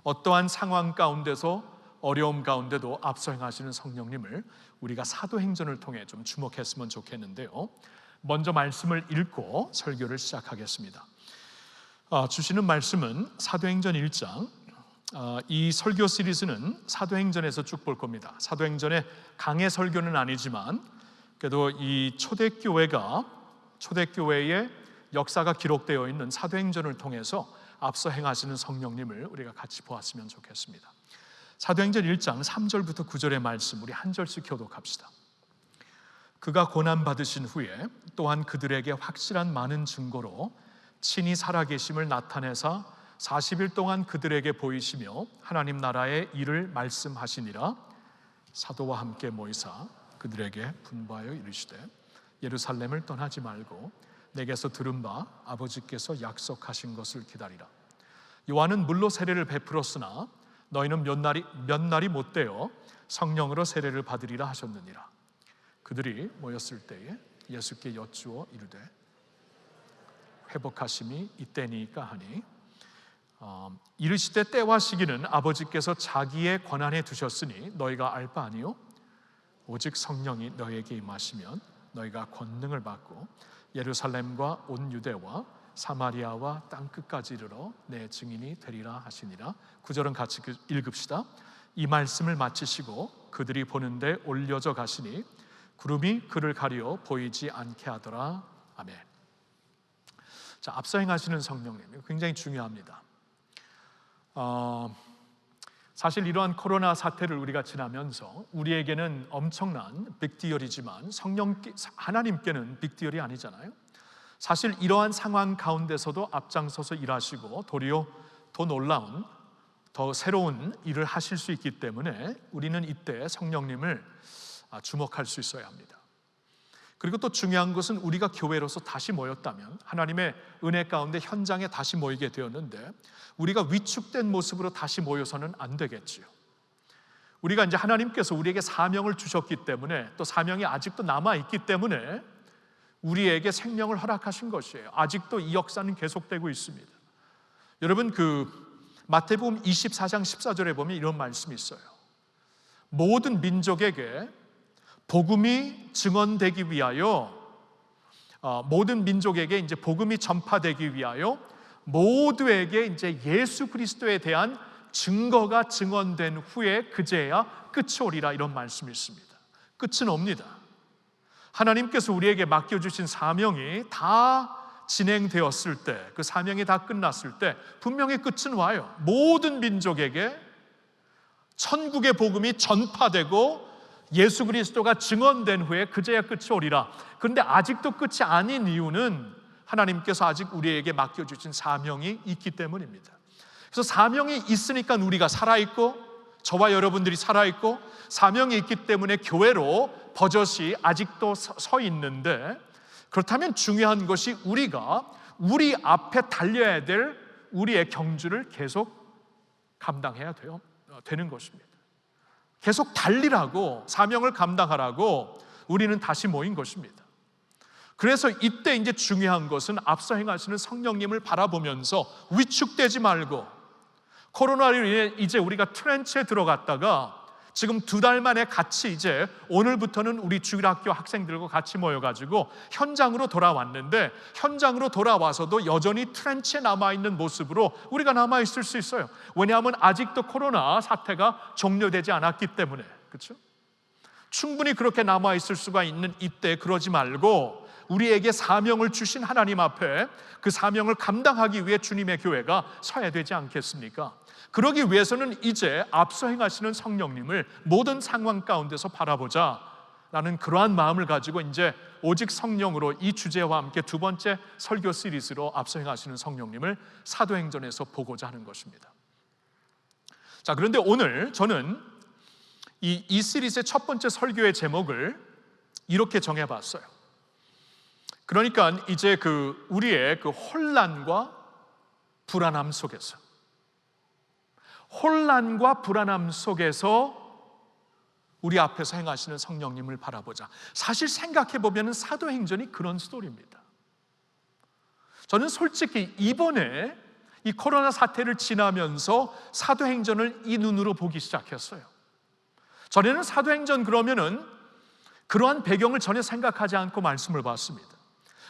어떠한 상황 가운데서 어려움 가운데도 앞서 행하시는 성령님을 우리가 사도행전을 통해 좀 주목했으면 좋겠는데요. 먼저 말씀을 읽고 설교를 시작하겠습니다. 주시는 말씀은 사도행전 1장. 이 설교 시리즈는 사도행전에서 쭉 볼 겁니다. 사도행전의 강해 설교는 아니지만 그래도 이 초대교회의 역사가 기록되어 있는 사도행전을 통해서 앞서 행하시는 성령님을 우리가 같이 보았으면 좋겠습니다. 사도행전 1장 3절부터 9절의 말씀 우리 한 절씩 교독합시다. 그가 고난받으신 후에 또한 그들에게 확실한 많은 증거로 친히 살아계심을 나타내사 40일 동안 그들에게 보이시며 하나님 나라의 일을 말씀하시니라. 사도와 함께 모이사 그들에게 분부하여 이르시되 예루살렘을 떠나지 말고 내게서 들은 바 아버지께서 약속하신 것을 기다리라. 요한은 물로 세례를 베풀었으나 너희는 몇 날이 못되어 성령으로 세례를 받으리라 하셨느니라. 그들이 모였을 때에 예수께 여쭈어 이르되 회복하심이 이때니까 하니 이르시되 때와 시기는 아버지께서 자기의 권한에 두셨으니 너희가 알 바 아니요 오직 성령이 너희에게 임하시면 너희가 권능을 받고 예루살렘과 온 유대와 사마리아와 땅 끝까지 이르러 내 증인이 되리라 하시니라. 9절은 같이 읽읍시다. 이 말씀을 마치시고 그들이 보는데 올려져 가시니 구름이 그를 가려 보이지 않게 하더라. 아멘. 자, 앞서 행하시는 성령님 굉장히 중요합니다. 사실 이러한 코로나 사태를 우리가 지나면서 우리에게는 엄청난 빅디얼이지만 하나님께는 빅디얼이 아니잖아요. 사실 이러한 상황 가운데서도 앞장서서 일하시고 도리어 더 놀라운 더 새로운 일을 하실 수 있기 때문에 우리는 이때 성령님을 주목할 수 있어야 합니다. 그리고 또 중요한 것은 우리가 교회로서 다시 모였다면 하나님의 은혜 가운데 현장에 다시 모이게 되었는데 우리가 위축된 모습으로 다시 모여서는 안 되겠지요. 우리가 이제 하나님께서 우리에게 사명을 주셨기 때문에 또 사명이 아직도 남아있기 때문에 우리에게 생명을 허락하신 것이에요. 아직도 이 역사는 계속되고 있습니다. 여러분, 마태복음 24장 14절에 보면 이런 말씀이 있어요. 모든 민족에게 복음이 증언되기 위하여, 모든 민족에게 이제 복음이 전파되기 위하여 모두에게 이제 예수 그리스도에 대한 증거가 증언된 후에 그제야 끝이 오리라, 이런 말씀이 있습니다. 끝은 옵니다. 하나님께서 우리에게 맡겨주신 사명이 다 진행되었을 때, 그 사명이 다 끝났을 때 분명히 끝은 와요. 모든 민족에게 천국의 복음이 전파되고 예수 그리스도가 증언된 후에 그제야 끝이 오리라. 그런데 아직도 끝이 아닌 이유는 하나님께서 아직 우리에게 맡겨주신 사명이 있기 때문입니다. 그래서 사명이 있으니까 우리가 살아있고, 저와 여러분들이 살아있고, 사명이 있기 때문에 교회로 버젓이 아직도 서 있는데, 그렇다면 중요한 것이 우리가 우리 앞에 달려야 될 우리의 경주를 계속 감당해야 되는 것입니다. 계속 달리라고, 사명을 감당하라고 우리는 다시 모인 것입니다. 그래서 이때 이제 중요한 것은 앞서 행하시는 성령님을 바라보면서 위축되지 말고, 코로나로 인해 이제 우리가 트렌치에 들어갔다가 지금 2달 만에 같이 이제 오늘부터는 우리 주일학교 학생들과 같이 모여가지고 현장으로 돌아왔는데, 현장으로 돌아와서도 여전히 트렌치에 남아있는 모습으로 우리가 남아있을 수 있어요. 왜냐하면 아직도 코로나 사태가 종료되지 않았기 때문에. 그렇죠? 충분히 그렇게 남아있을 수가 있는 이때 그러지 말고 우리에게 사명을 주신 하나님 앞에 그 사명을 감당하기 위해 주님의 교회가 서야 되지 않겠습니까? 그러기 위해서는 이제 앞서 행하시는 성령님을 모든 상황 가운데서 바라보자 라는 그러한 마음을 가지고 이제 오직 성령으로 이 주제와 함께 2번째 설교 시리즈로 앞서 행하시는 성령님을 사도행전에서 보고자 하는 것입니다. 자, 그런데 오늘 저는 이 시리즈의 첫 번째 설교의 제목을 이렇게 정해봤어요. 그러니까 이제 우리의 혼란과 불안함 속에서, 혼란과 불안함 속에서 우리 앞에서 행하시는 성령님을 바라보자. 사실 생각해보면 사도행전이 그런 스토리입니다. 저는 솔직히 이번에 이 코로나 사태를 지나면서 사도행전을 이 눈으로 보기 시작했어요. 전에는 사도행전 그러면은 그러한 배경을 전혀 생각하지 않고 말씀을 봤습니다.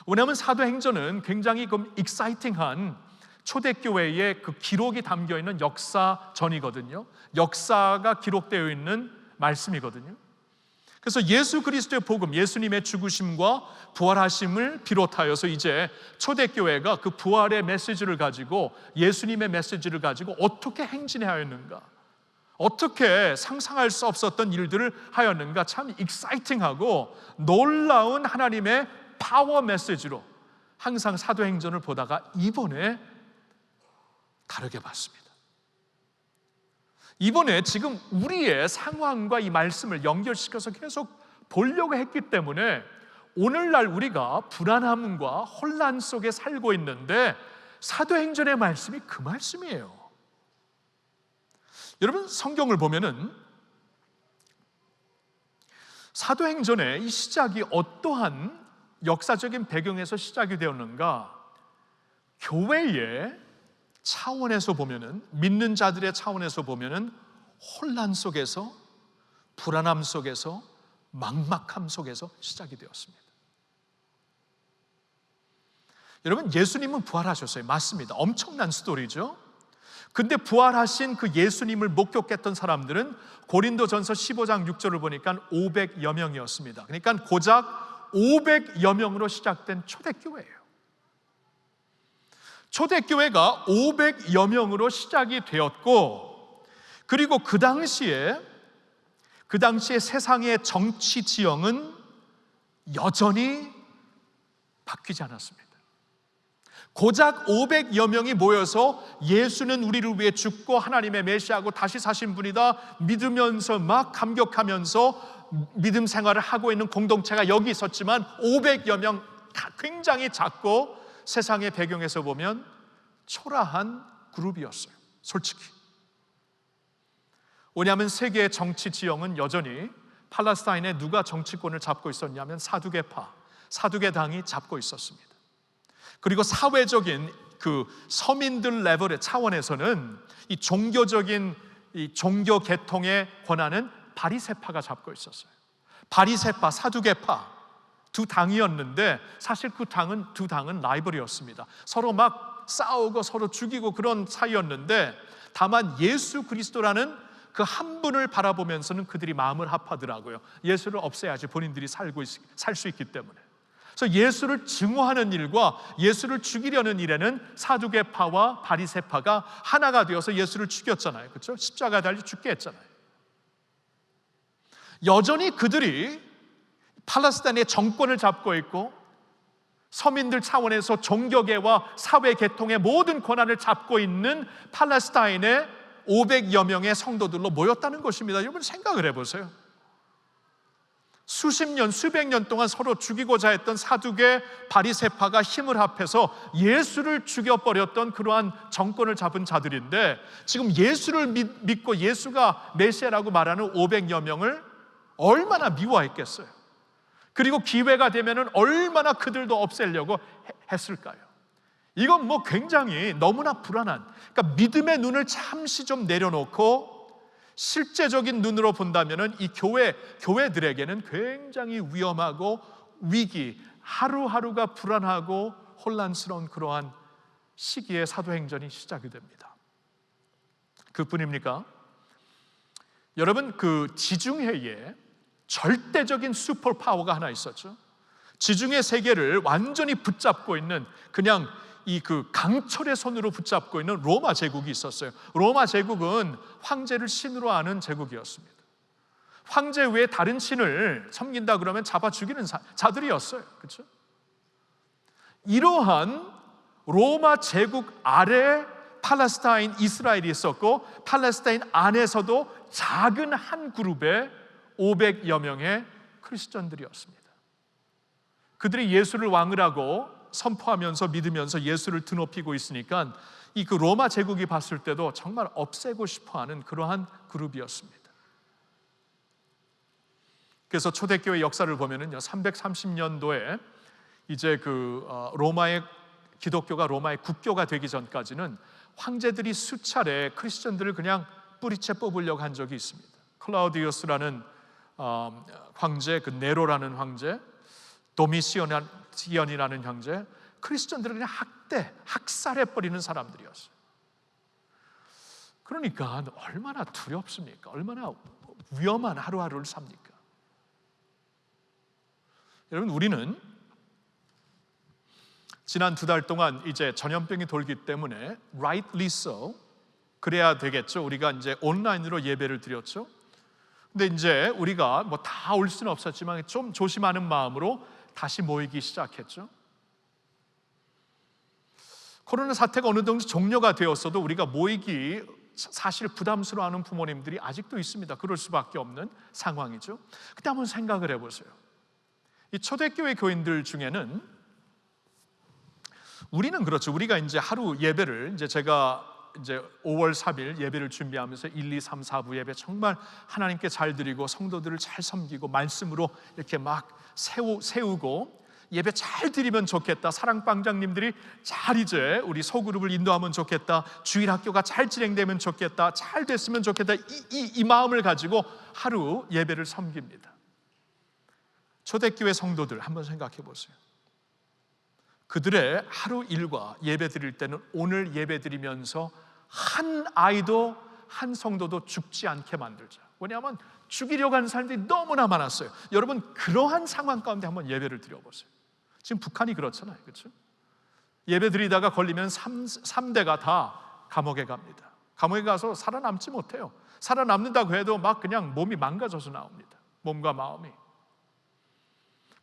왜냐하면 사도행전은 굉장히 익사이팅한 초대교회의 그 기록이 담겨있는 역사전이거든요. 역사가 기록되어 있는 말씀이거든요. 그래서 예수 그리스도의 복음, 예수님의 죽으심과 부활하심을 비롯하여서 이제 초대교회가 그 부활의 메시지를 가지고, 예수님의 메시지를 가지고 어떻게 행진해야 하였는가, 어떻게 상상할 수 없었던 일들을 하였는가, 참 익사이팅하고 놀라운 하나님의 파워 메시지로 항상 사도행전을 보다가 이번에 다르게 봤습니다. 이번에 지금 우리의 상황과 이 말씀을 연결시켜서 계속 보려고 했기 때문에 오늘날 우리가 불안함과 혼란 속에 살고 있는데 사도행전의 말씀이 그 말씀이에요. 여러분, 성경을 보면은 사도행전의 이 시작이 어떠한 역사적인 배경에서 시작이 되었는가? 교회의 차원에서 보면은, 믿는 자들의 차원에서 보면은 혼란 속에서, 불안함 속에서, 막막함 속에서 시작이 되었습니다. 여러분, 예수님은 부활하셨어요. 맞습니다. 엄청난 스토리죠. 근데 부활하신 그 예수님을 목격했던 사람들은 고린도전서 15장 6절을 보니까 500여 명이었습니다. 그러니까 고작 500여 명으로 시작된 초대교회예요. 초대교회가 500여 명으로 시작이 되었고, 그리고 그 당시에 세상의 정치 지형은 여전히 바뀌지 않았습니다. 고작 500여 명이 모여서 예수는 우리를 위해 죽고 하나님의 메시아고 다시 사신 분이다 믿으면서 막 감격하면서 믿음 생활을 하고 있는 공동체가 여기 있었지만 500여 명, 굉장히 작고 세상의 배경에서 보면 초라한 그룹이었어요. 솔직히. 왜냐하면 세계의 정치 지형은 여전히 팔레스타인에 누가 정치권을 잡고 있었냐면 사두개파, 사두개당이 잡고 있었습니다. 그리고 사회적인 그 서민들 레벨의 차원에서는 이 종교적인 이 종교 계통의 권한은 바리새파가 잡고 있었어요. 바리새파, 사두개파 두 당이었는데 사실 두 당은 라이벌이었습니다. 서로 막 싸우고 서로 죽이고 그런 사이였는데 다만 예수 그리스도라는 그 한 분을 바라보면서는 그들이 마음을 합하더라고요. 예수를 없애야지 본인들이 살 수 있기 때문에. 그래서 예수를 증오하는 일과 예수를 죽이려는 일에는 사두개파와 바리새파가 하나가 되어서 예수를 죽였잖아요. 그렇죠? 십자가에 달려 죽게 했잖아요. 여전히 그들이 팔레스타인의 정권을 잡고 있고 서민들 차원에서 종교계와 사회계통의 모든 권한을 잡고 있는 팔레스타인의 500여 명의 성도들로 모였다는 것입니다. 여러분 생각을 해보세요. 수십 년, 수백 년 동안 서로 죽이고자 했던 사두개, 바리새파가 힘을 합해서 예수를 죽여버렸던 그러한 정권을 잡은 자들인데 지금 예수를 믿고 예수가 메시아라고 말하는 500여 명을 얼마나 미워했겠어요. 그리고 기회가 되면은 얼마나 그들도 없애려고 했을까요? 이건 뭐 굉장히 너무나 불안한, 그러니까 믿음의 눈을 잠시 좀 내려놓고 실제적인 눈으로 본다면은 이 교회들에게는 굉장히 위험하고 위기, 하루하루가 불안하고 혼란스러운 그러한 시기에 사도행전이 시작이 됩니다. 그뿐입니까? 여러분, 그 지중해에 절대적인 슈퍼 파워가 하나 있었죠. 지중해 세계를 완전히 붙잡고 있는, 그냥 이 그 강철의 손으로 붙잡고 있는 로마 제국이 있었어요. 로마 제국은 황제를 신으로 아는 제국이었습니다. 황제 외에 다른 신을 섬긴다 그러면 잡아 죽이는 자들이었어요. 그렇죠? 이러한 로마 제국 아래 팔레스타인, 이스라엘이 있었고 팔레스타인 안에서도 작은 한 그룹의 500여 명의 크리스천들이었습니다. 그들이 예수를 왕이라고 선포하면서 믿으면서 예수를 드높이고 있으니까 이 그 로마 제국이 봤을 때도 정말 없애고 싶어하는 그러한 그룹이었습니다. 그래서 초대교회 역사를 보면은요, 330년도에 이제 그 로마의 기독교가 로마의 국교가 되기 전까지는 황제들이 수차례 크리스천들을 그냥 뿌리채 뽑으려고 한 적이 있습니다. 클라우디우스라는 황제, 그 네로라는 황제, 도미시언이라는 형제, 크리스천들을 그냥 학살해버리는 사람들이었어요. 그러니까 얼마나 두렵습니까? 얼마나 위험한 하루하루를 삽니까? 여러분, 우리는 지난 2달 동안 이제 전염병이 돌기 때문에 rightly so, 그래야 되겠죠. 우리가 이제 온라인으로 예배를 드렸죠. 근데 이제 우리가 뭐 다 올 수는 없었지만 좀 조심하는 마음으로 다시 모이기 시작했죠. 코로나 사태가 어느 정도 종료가 되었어도 우리가 모이기 사실 부담스러워하는 부모님들이 아직도 있습니다. 그럴 수밖에 없는 상황이죠. 근데 한번 생각을 해보세요. 이 초대교회 교인들 중에는 우리는 그렇죠. 우리가 이제 하루 예배를 제가 이제 5월 3일 예배를 준비하면서 1, 2, 3, 4부 예배 정말 하나님께 잘 드리고 성도들을 잘 섬기고 말씀으로 이렇게 막 세우고 예배 잘 드리면 좋겠다. 사랑방장님들이 잘 이제 우리 소그룹을 인도하면 좋겠다. 주일학교가 잘 진행되면 좋겠다. 잘 됐으면 좋겠다. 이 마음을 가지고 하루 예배를 섬깁니다. 초대교회 성도들 한번 생각해 보세요. 그들의 하루 일과 예배 드릴 때는 오늘 예배 드리면서 한 아이도 한 성도도 죽지 않게 만들자. 왜냐하면 죽이려고 하는 사람들이 너무나 많았어요. 여러분, 그러한 상황 가운데 한번 예배를 드려보세요. 지금 북한이 그렇잖아요. 그렇죠? 예배 드리다가 걸리면 3대가 다 감옥에 갑니다. 감옥에 가서 살아남지 못해요. 살아남는다고 해도 막 그냥 몸이 망가져서 나옵니다. 몸과 마음이.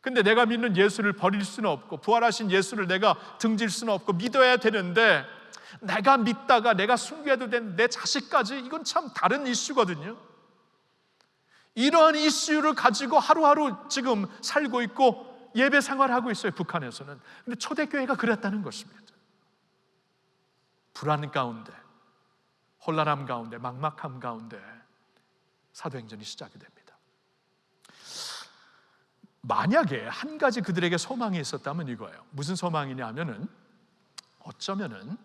근데 내가 믿는 예수를 버릴 수는 없고 부활하신 예수를 내가 등질 수는 없고 믿어야 되는데 내가 믿다가 내가 숨겨도 되는 내 자식까지, 이건 참 다른 이슈거든요. 이러한 이슈를 가지고 하루하루 지금 살고 있고 예배 생활하고 있어요, 북한에서는. 근데 초대교회가 그랬다는 것입니다. 불안 가운데, 혼란함 가운데, 막막함 가운데 사도행전이 시작이 됩니다. 만약에 한 가지 그들에게 소망이 있었다면 이거예요. 무슨 소망이냐면은 어쩌면은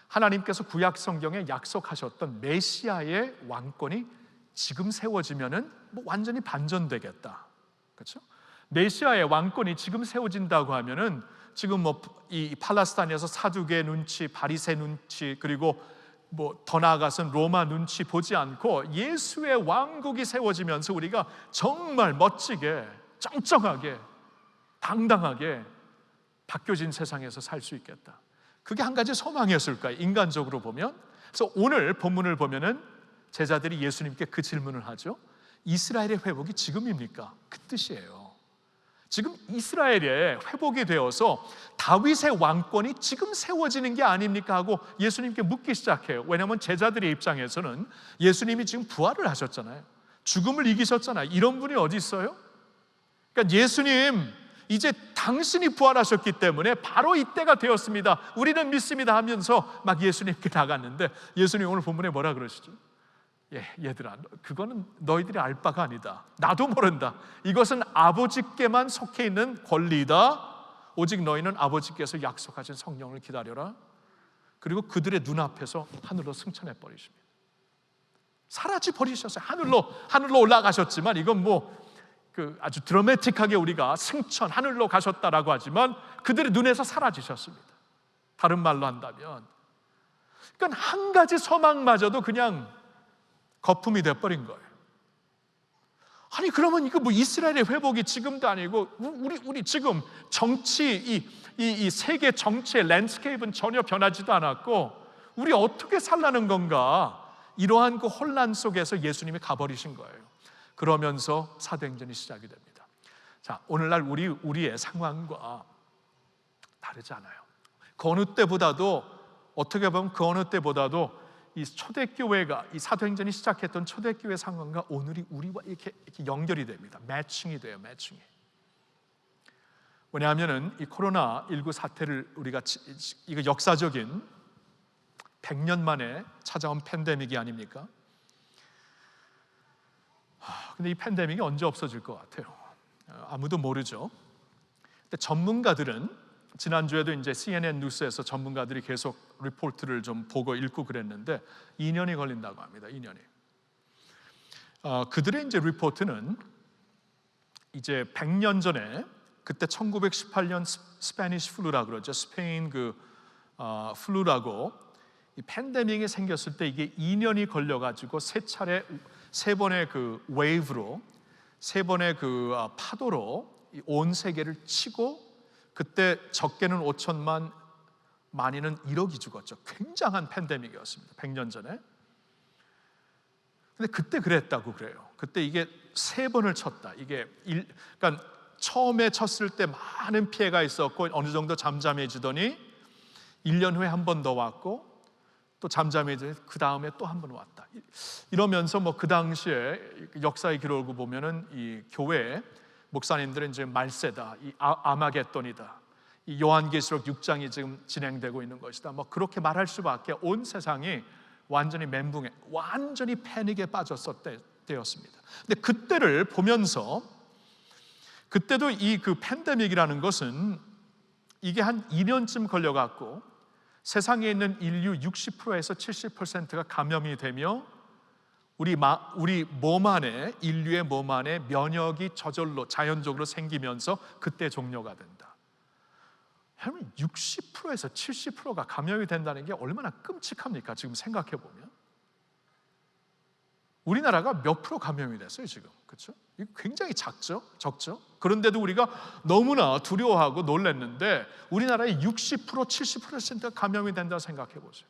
하나님께서 구약 성경에 약속하셨던 메시아의 왕권이 지금 세워지면은 뭐 완전히 반전되겠다. 그렇죠? 메시아의 왕권이 지금 세워진다고 하면은 지금 뭐 이 팔레스타인에서 사두개 눈치, 바리새 눈치, 그리고 뭐 더 나아가서는 로마 눈치 보지 않고 예수의 왕국이 세워지면서 우리가 정말 멋지게, 쩡쩡하게, 당당하게 바뀌어진 세상에서 살 수 있겠다. 그게 한 가지 소망이었을 거예요, 인간적으로 보면. 그래서 오늘 본문을 보면은 제자들이 예수님께 그 질문을 하죠. 이스라엘의 회복이 지금입니까? 그 뜻이에요. 지금 이스라엘의 회복이 되어서 다윗의 왕권이 지금 세워지는 게 아닙니까? 하고 예수님께 묻기 시작해요. 왜냐하면 제자들의 입장에서는 예수님이 지금 부활을 하셨잖아요. 죽음을 이기셨잖아요. 이런 분이 어디 있어요? 그러니까 예수님, 이제 당신이 부활하셨기 때문에 바로 이때가 되었습니다, 우리는 믿습니다 하면서 막 예수님께 나갔는데, 예수님 오늘 본문에 뭐라 그러시죠? 얘들아, 그거는 너희들이 알 바가 아니다. 나도 모른다. 이것은 아버지께만 속해 있는 권리이다. 오직 너희는 아버지께서 약속하신 성령을 기다려라. 그리고 그들의 눈앞에서 하늘로 승천해 버리십니다. 사라져 버리셨어요. 하늘로 올라가셨지만, 이건 아주 드라마틱하게 우리가 승천, 하늘로 가셨다라고 하지만 그들의 눈에서 사라지셨습니다. 다른 말로 한다면, 그러니까 한 가지 소망마저도 그냥 거품이 돼버린 거예요. 아니, 그러면 이거 이스라엘의 회복이 지금도 아니고 우리 지금 정치, 이 세계 정치의 랜드스케이프는 전혀 변하지도 않았고 우리 어떻게 살라는 건가? 이러한 그 혼란 속에서 예수님이 가버리신 거예요. 그러면서 사도행전이 시작이 됩니다. 자, 오늘날 우리의 상황과 다르지 않아요. 그 어느 때보다도, 어떻게 보면 그 어느 때보다도 이 초대교회가, 이 사도행전이 시작했던 초대교회 상황과 오늘이 우리와 이렇게 연결이 됩니다. 매칭이 돼요, 매칭이. 왜냐하면은 이 코로나19 사태를 우리가, 이거 역사적인 100년 만에 찾아온 팬데믹이 아닙니까? 근데 이 팬데믹이 언제 없어질 것 같아요? 아무도 모르죠. 근데 전문가들은, 지난주에도 이제 CNN 뉴스에서 전문가들이 계속 리포트를 좀 보고 읽고 그랬는데 2년이 걸린다고 합니다. 2년이. 그들의 이제 리포트는 이제 100년 전에, 그때 1918년 스페니시 플루라 그러죠. 스페인 플루라고 이 팬데믹이 생겼을 때 이게 2년이 걸려 가지고 세 번의 그 웨이브로, 세 번의 그 파도로 온 세계를 치고, 그때 적게는 5천만, 많이는 1억이 죽었죠. 굉장한 팬데믹이었습니다. 100년 전에. 근데 그때 그랬다고 그래요. 그때 이게 세 번을 쳤다. 그러니까 처음에 쳤을 때 많은 피해가 있었고 어느 정도 잠잠해지더니 1년 후에 한 번 더 왔고 또 잠잠해지더니 그 다음에 또 한 번 왔다. 이러면서 그 당시에 역사의 기록을 보면은 이 교회 목사님들은 이제 말세다, 이 아마겟돈이다, 이 요한계시록 6장이 지금 진행되고 있는 것이다, 그렇게 말할 수밖에, 온 세상이 완전히 멘붕에, 완전히 패닉에 빠졌었을 때였습니다. 근데 그때를 보면서, 그때도 이 그 팬데믹이라는 것은 이게 한 2년쯤 걸려갖고 세상에 있는 인류 60%에서 70%가 감염이 되며 우리 몸 안에, 인류의 몸 안에 면역이 저절로 자연적으로 생기면서 그때 종료가 된다. 여러분, 60%에서 70%가 감염이 된다는 게 얼마나 끔찍합니까? 지금 생각해 보면 우리나라가 몇 프로 감염이 됐어요 지금, 그렇죠? 이거 굉장히 적죠. 그런데도 우리가 너무나 두려워하고 놀랐는데 우리나라의 60%, 70%가 감염이 된다 생각해 보세요.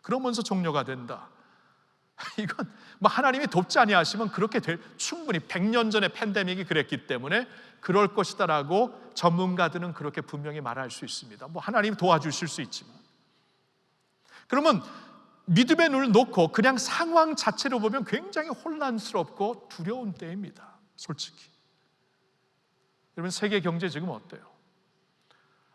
그러면서 종료가 된다. 이건 하나님이 돕지 아니하시면 그렇게 충분히 100년 전에 팬데믹이 그랬기 때문에 그럴 것이다라고 전문가들은 그렇게 분명히 말할 수 있습니다. 하나님이 도와주실 수 있지만, 그러면 믿음의 눈을 놓고 그냥 상황 자체로 보면 굉장히 혼란스럽고 두려운 때입니다. 솔직히 여러분, 세계 경제 지금 어때요?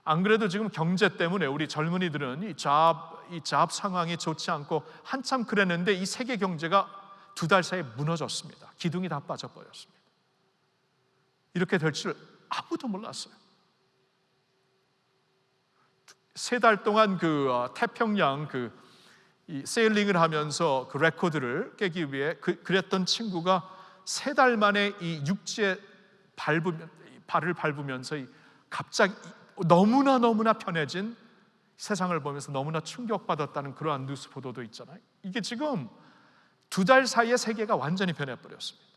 안 그래도 지금 경제 때문에 우리 젊은이들은 이 잡 상황이 좋지 않고 한참 그랬는데 이 세계 경제가 2달 사이에 무너졌습니다. 기둥이 다 빠져버렸습니다. 이렇게 될 줄 아무도 몰랐어요. 3달 동안 태평양 이 세일링을 하면서 그 레코드를 깨기 위해 그랬던 친구가 3달 만에 이 육지에 발을 밟으면서 갑자기 너무나 편해진, 세상을 보면서 너무나 충격받았다는 그러한 뉴스 보도도 있잖아요. 이게 지금 2달 사이에 세계가 완전히 변해버렸습니다.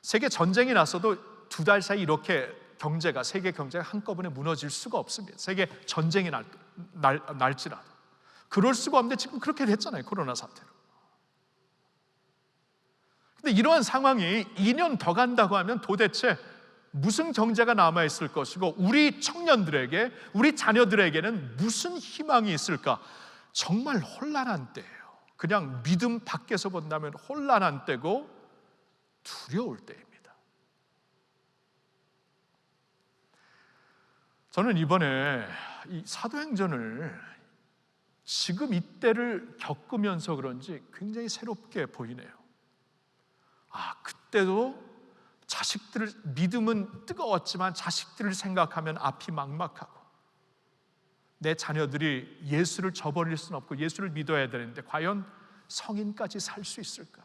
세계 전쟁이 났어도 2달 사이 이렇게 세계 경제가 한꺼번에 무너질 수가 없습니다. 세계 전쟁이 날지라도 그럴 수가 없는데 지금 그렇게 됐잖아요, 코로나 사태로. 근데 이러한 상황이 2년 더 간다고 하면 도대체 무슨 경제가 남아있을 것이고 우리 청년들에게, 우리 자녀들에게는 무슨 희망이 있을까? 정말 혼란한 때예요. 그냥 믿음 밖에서 본다면 혼란한 때고 두려울 때입니다. 저는 이번에 이 사도행전을 지금 이때를 겪으면서 그런지 굉장히 새롭게 보이네요. 그때도 믿음은 뜨거웠지만 자식들을 생각하면 앞이 막막하고, 내 자녀들이 예수를 저버릴 수는 없고 예수를 믿어야 되는데 과연 성인까지 살 수 있을까?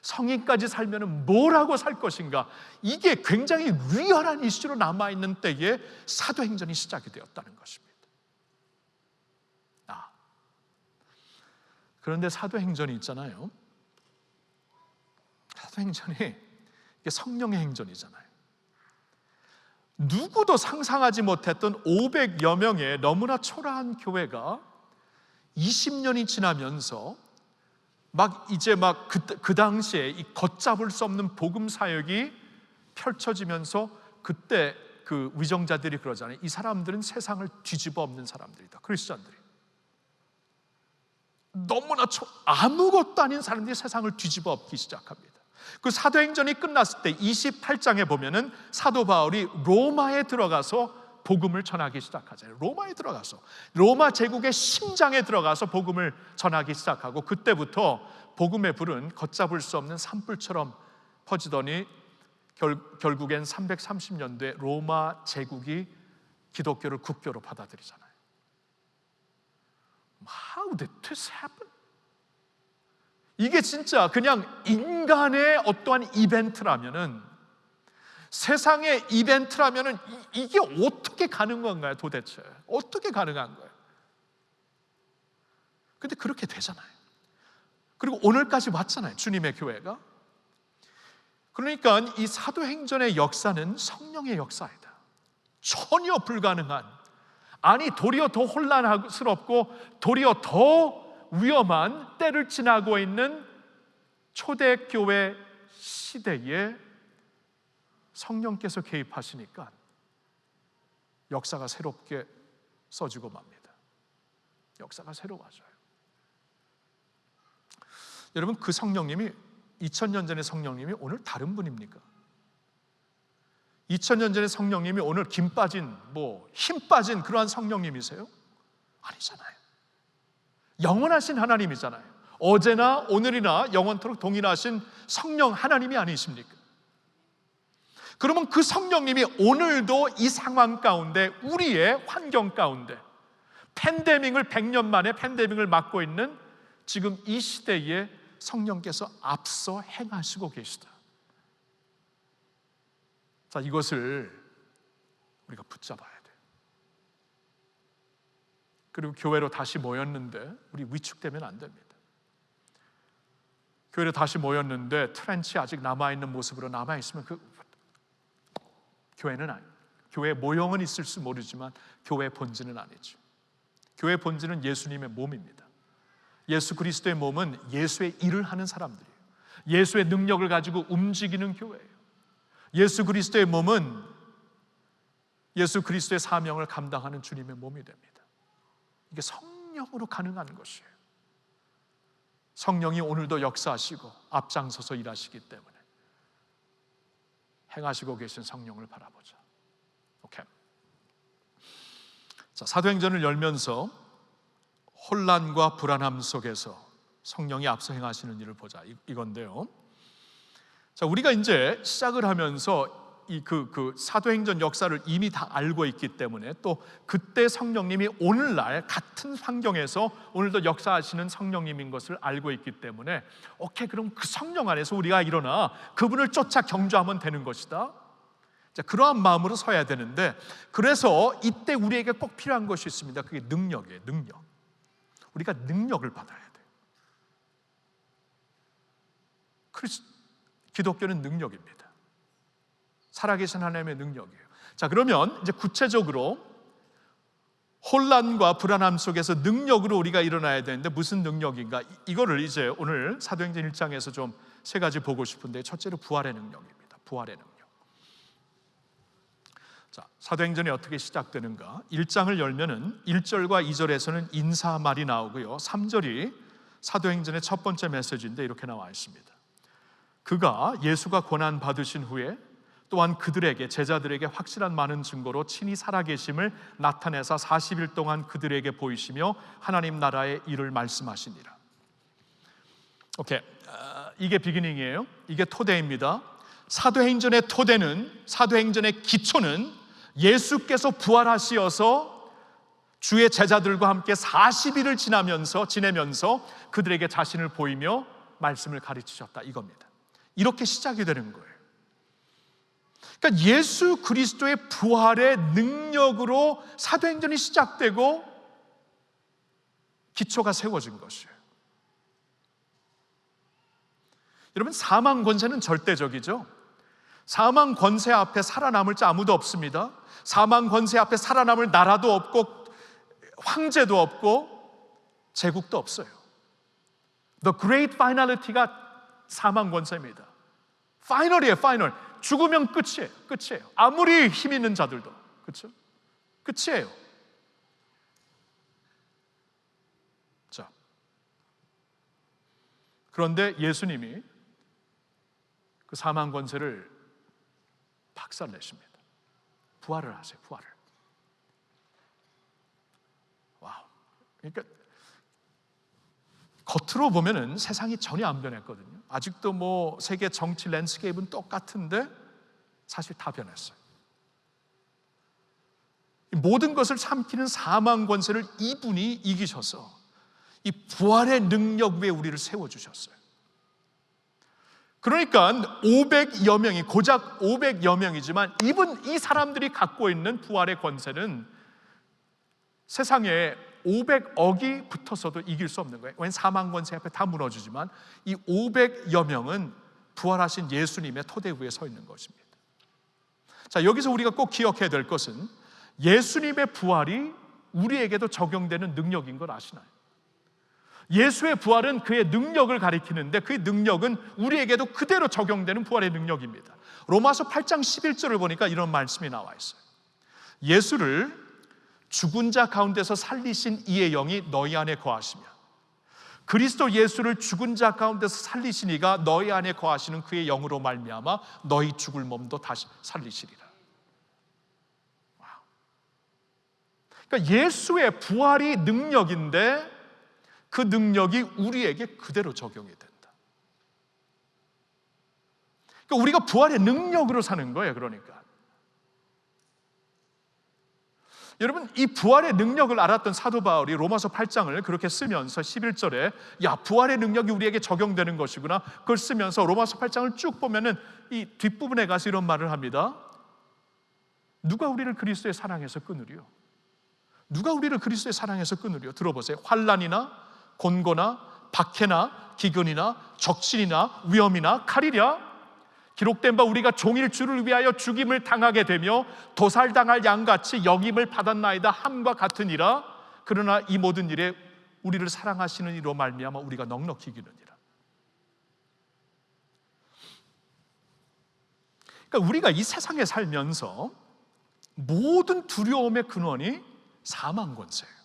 성인까지 살면 뭐라고 살 것인가? 이게 굉장히 리얼한 이슈로 남아있는 때에 사도행전이 시작이 되었다는 것입니다. 그런데 사도행전이 있잖아요, 사도행전이 이게 성령의 행전이잖아요. 누구도 상상하지 못했던 500여 명의 너무나 초라한 교회가 20년이 지나면서 그 당시에 이 걷잡을 수 없는 복음 사역이 펼쳐지면서, 그때 그 위정자들이 그러잖아요. 이 사람들은 세상을 뒤집어 엎는 사람들이다. 크리스천들이 너무나 아무것도 아닌 사람들이 세상을 뒤집어 엎기 시작합니다. 그 사도행전이 끝났을 때 28장에 보면은 사도 바울이 로마에 들어가서 복음을 전하기 시작하잖아요. 로마에 들어가서, 로마 제국의 심장에 들어가서 복음을 전하기 시작하고, 그때부터 복음의 불은 걷잡을 수 없는 산불처럼 퍼지더니 결국엔 330년대 로마 제국이 기독교를 국교로 받아들이잖아요. How did this happen? 이게 진짜 그냥 인간의 어떠한 이벤트라면은, 세상의 이벤트라면은 이게 어떻게 가능한 건가요? 도대체 어떻게 가능한 거예요? 근데 그렇게 되잖아요. 그리고 오늘까지 왔잖아요, 주님의 교회가. 그러니까 이 사도행전의 역사는 성령의 역사이다. 전혀 불가능한, 도리어 더 혼란스럽고 도리어 더 위험한 때를 지나고 있는 초대교회 시대에 성령께서 개입하시니까 역사가 새롭게 써지고 맙니다. 역사가 새로워져요. 여러분, 그 성령님이 2000년 전의 성령님이 오늘 다른 분입니까? 2000년 전의 성령님이 오늘 힘 빠진 그러한 성령님이세요? 아니잖아요. 영원하신 하나님이잖아요. 어제나 오늘이나 영원토록 동일하신 성령 하나님이 아니십니까? 그러면 그 성령님이 오늘도 이 상황 가운데, 우리의 환경 가운데, 100년 만에 팬데믹을 맞고 있는 지금 이 시대에 성령께서 앞서 행하시고 계시다. 자, 이것을 우리가 붙잡아야 돼요. 그리고 교회로 다시 모였는데 우리 위축되면 안 됩니다. 교회로 다시 모였는데 트렌치 아직 남아있는 모습으로 남아있으면 교회는 아니에요. 교회 모형은 있을지 모르지만 교회의 본질은 아니죠. 교회의 본질은 예수님의 몸입니다. 예수 그리스도의 몸은 예수의 일을 하는 사람들이에요. 예수의 능력을 가지고 움직이는 교회예요. 예수 그리스도의 몸은 예수 그리스도의 사명을 감당하는 주님의 몸이 됩니다. 이게 성령으로 가능한 것이에요. 성령이 오늘도 역사하시고 앞장서서 일하시기 때문에 행하시고 계신 성령을 바라보자. 오케이. 자, 사도행전을 열면서 혼란과 불안함 속에서 성령이 앞서 행하시는 일을 보자, 이건데요. 자, 우리가 이제 시작을 하면서 그 사도행전 역사를 이미 다 알고 있기 때문에, 또 그때 성령님이 오늘날 같은 환경에서 오늘도 역사하시는 성령님인 것을 알고 있기 때문에, 오케이, 그럼 그 성령 안에서 우리가 일어나 그분을 쫓아 경주하면 되는 것이다. 자, 그러한 마음으로 서야 되는데, 그래서 이때 우리에게 꼭 필요한 것이 있습니다. 그게 능력이에요. 능력. 우리가 능력을 받아야 돼요. 기독교는 능력입니다. 살아계신 하나님의 능력이에요. 자, 그러면 이제 구체적으로 혼란과 불안함 속에서 능력으로 우리가 일어나야 되는데 무슨 능력인가? 이거를 이제 오늘 사도행전 1장에서 좀 세 가지 보고 싶은데, 첫째로 부활의 능력입니다. 부활의 능력. 자, 사도행전이 어떻게 시작되는가? 1장을 열면은 1절과 2절에서는 인사 말이 나오고요, 3절이 사도행전의 첫 번째 메시지인데 이렇게 나와 있습니다. 그가 예수가 고난 받으신 후에 또한 그들에게, 제자들에게 확실한 많은 증거로 친히 살아계심을 나타내사 40일 동안 그들에게 보이시며 하나님 나라의 일을 말씀하시니라. 오케이, 이게 비기닝이에요. 이게 토대입니다. 사도행전의 토대는, 사도행전의 기초는 예수께서 부활하시어서 주의 제자들과 함께 40일을 지내면서 그들에게 자신을 보이며 말씀을 가르치셨다, 이겁니다. 이렇게 시작이 되는 거예요. 그러니까 예수 그리스도의 부활의 능력으로 사도행전이 시작되고 기초가 세워진 것이에요. 여러분, 사망 권세는 절대적이죠. 사망 권세 앞에 살아남을 자 아무도 없습니다. 사망 권세 앞에 살아남을 나라도 없고 황제도 없고 제국도 없어요. The great finality가 사망 권세입니다. 파이널이에요, 파이널. 죽으면 끝이에요, 끝이에요. 아무리 힘 있는 자들도, 그렇죠? 끝이에요. 자, 그런데 예수님이 그 사망 권세를 박살내십니다. 부활을 하세요, 부활을. 와우. 그러니까 겉으로 보면은 세상이 전혀 안 변했거든요. 아직도 뭐 세계 정치 랜드스케이프는 똑같은데 사실 다 변했어요. 모든 것을 삼키는 사망 권세를 이분이 이기셔서 이 부활의 능력 위에 우리를 세워주셨어요. 그러니까 500여 명이, 고작 500여 명이지만 이 사람들이 갖고 있는 부활의 권세는 세상에 500억이 붙어서도 이길 수 없는 거예요. 왜냐하면 사망 권세 앞에 다 무너지지만 이 500여 명은 부활하신 예수님의 토대 위에 서 있는 것입니다. 자, 여기서 우리가 꼭 기억해야 될 것은 예수님의 부활이 우리에게도 적용되는 능력인 걸 아시나요? 예수의 부활은 그의 능력을 가리키는데 그 능력은 우리에게도 그대로 적용되는 부활의 능력입니다. 로마서 8장 11절을 보니까 이런 말씀이 나와 있어요. 예수를 죽은 자 가운데서 살리신 이의 영이 너희 안에 거하시며, 그리스도 예수를 죽은 자 가운데서 살리신 이가 너희 안에 거하시는 그의 영으로 말미암아 너희 죽을 몸도 다시 살리시리라. 와우. 그러니까 예수의 부활이 능력인데 그 능력이 우리에게 그대로 적용이 된다. 그러니까 우리가 부활의 능력으로 사는 거예요. 그러니까 여러분, 이 부활의 능력을 알았던 사도 바울이 로마서 8장을 그렇게 쓰면서 11절에 야, 부활의 능력이 우리에게 적용되는 것이구나, 그걸 쓰면서 로마서 8장을 쭉 보면은 이 뒷부분에 가서 이런 말을 합니다. 누가 우리를 그리스도의 사랑에서 끊으리요? 누가 우리를 그리스도의 사랑에서 끊으리요? 들어보세요. 환난이나 곤고나 박해나 기근이나 적신이나 위험이나 칼이랴? 기록된 바 우리가 종일 주를 위하여 죽임을 당하게 되며 도살당할 양같이 여김을 받았나이다 함과 같으니라. 그러나 이 모든 일에 우리를 사랑하시는 이로 말미암아 우리가 넉넉히 이기느니라. 그러니까 우리가 이 세상에 살면서 모든 두려움의 근원이 사망 권세예요.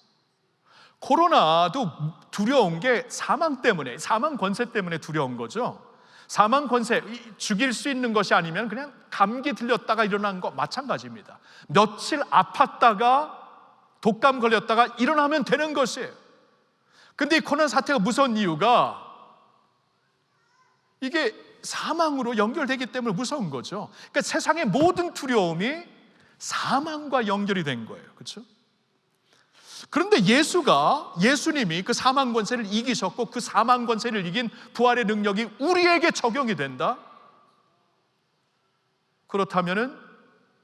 코로나도 두려운 게 사망 때문에, 사망 권세 때문에 두려운 거죠. 사망 권세, 죽일 수 있는 것이 아니면 그냥 감기 들렸다가 일어난 거 마찬가지입니다. 며칠 아팠다가 독감 걸렸다가 일어나면 되는 것이에요. 근데 이 코로나 사태가 무서운 이유가 이게 사망으로 연결되기 때문에 무서운 거죠. 그러니까 세상의 모든 두려움이 사망과 연결이 된 거예요. 그렇죠? 그런데 예수님이 그 사망 권세를 이기셨고 그 사망 권세를 이긴 부활의 능력이 우리에게 적용이 된다? 그렇다면은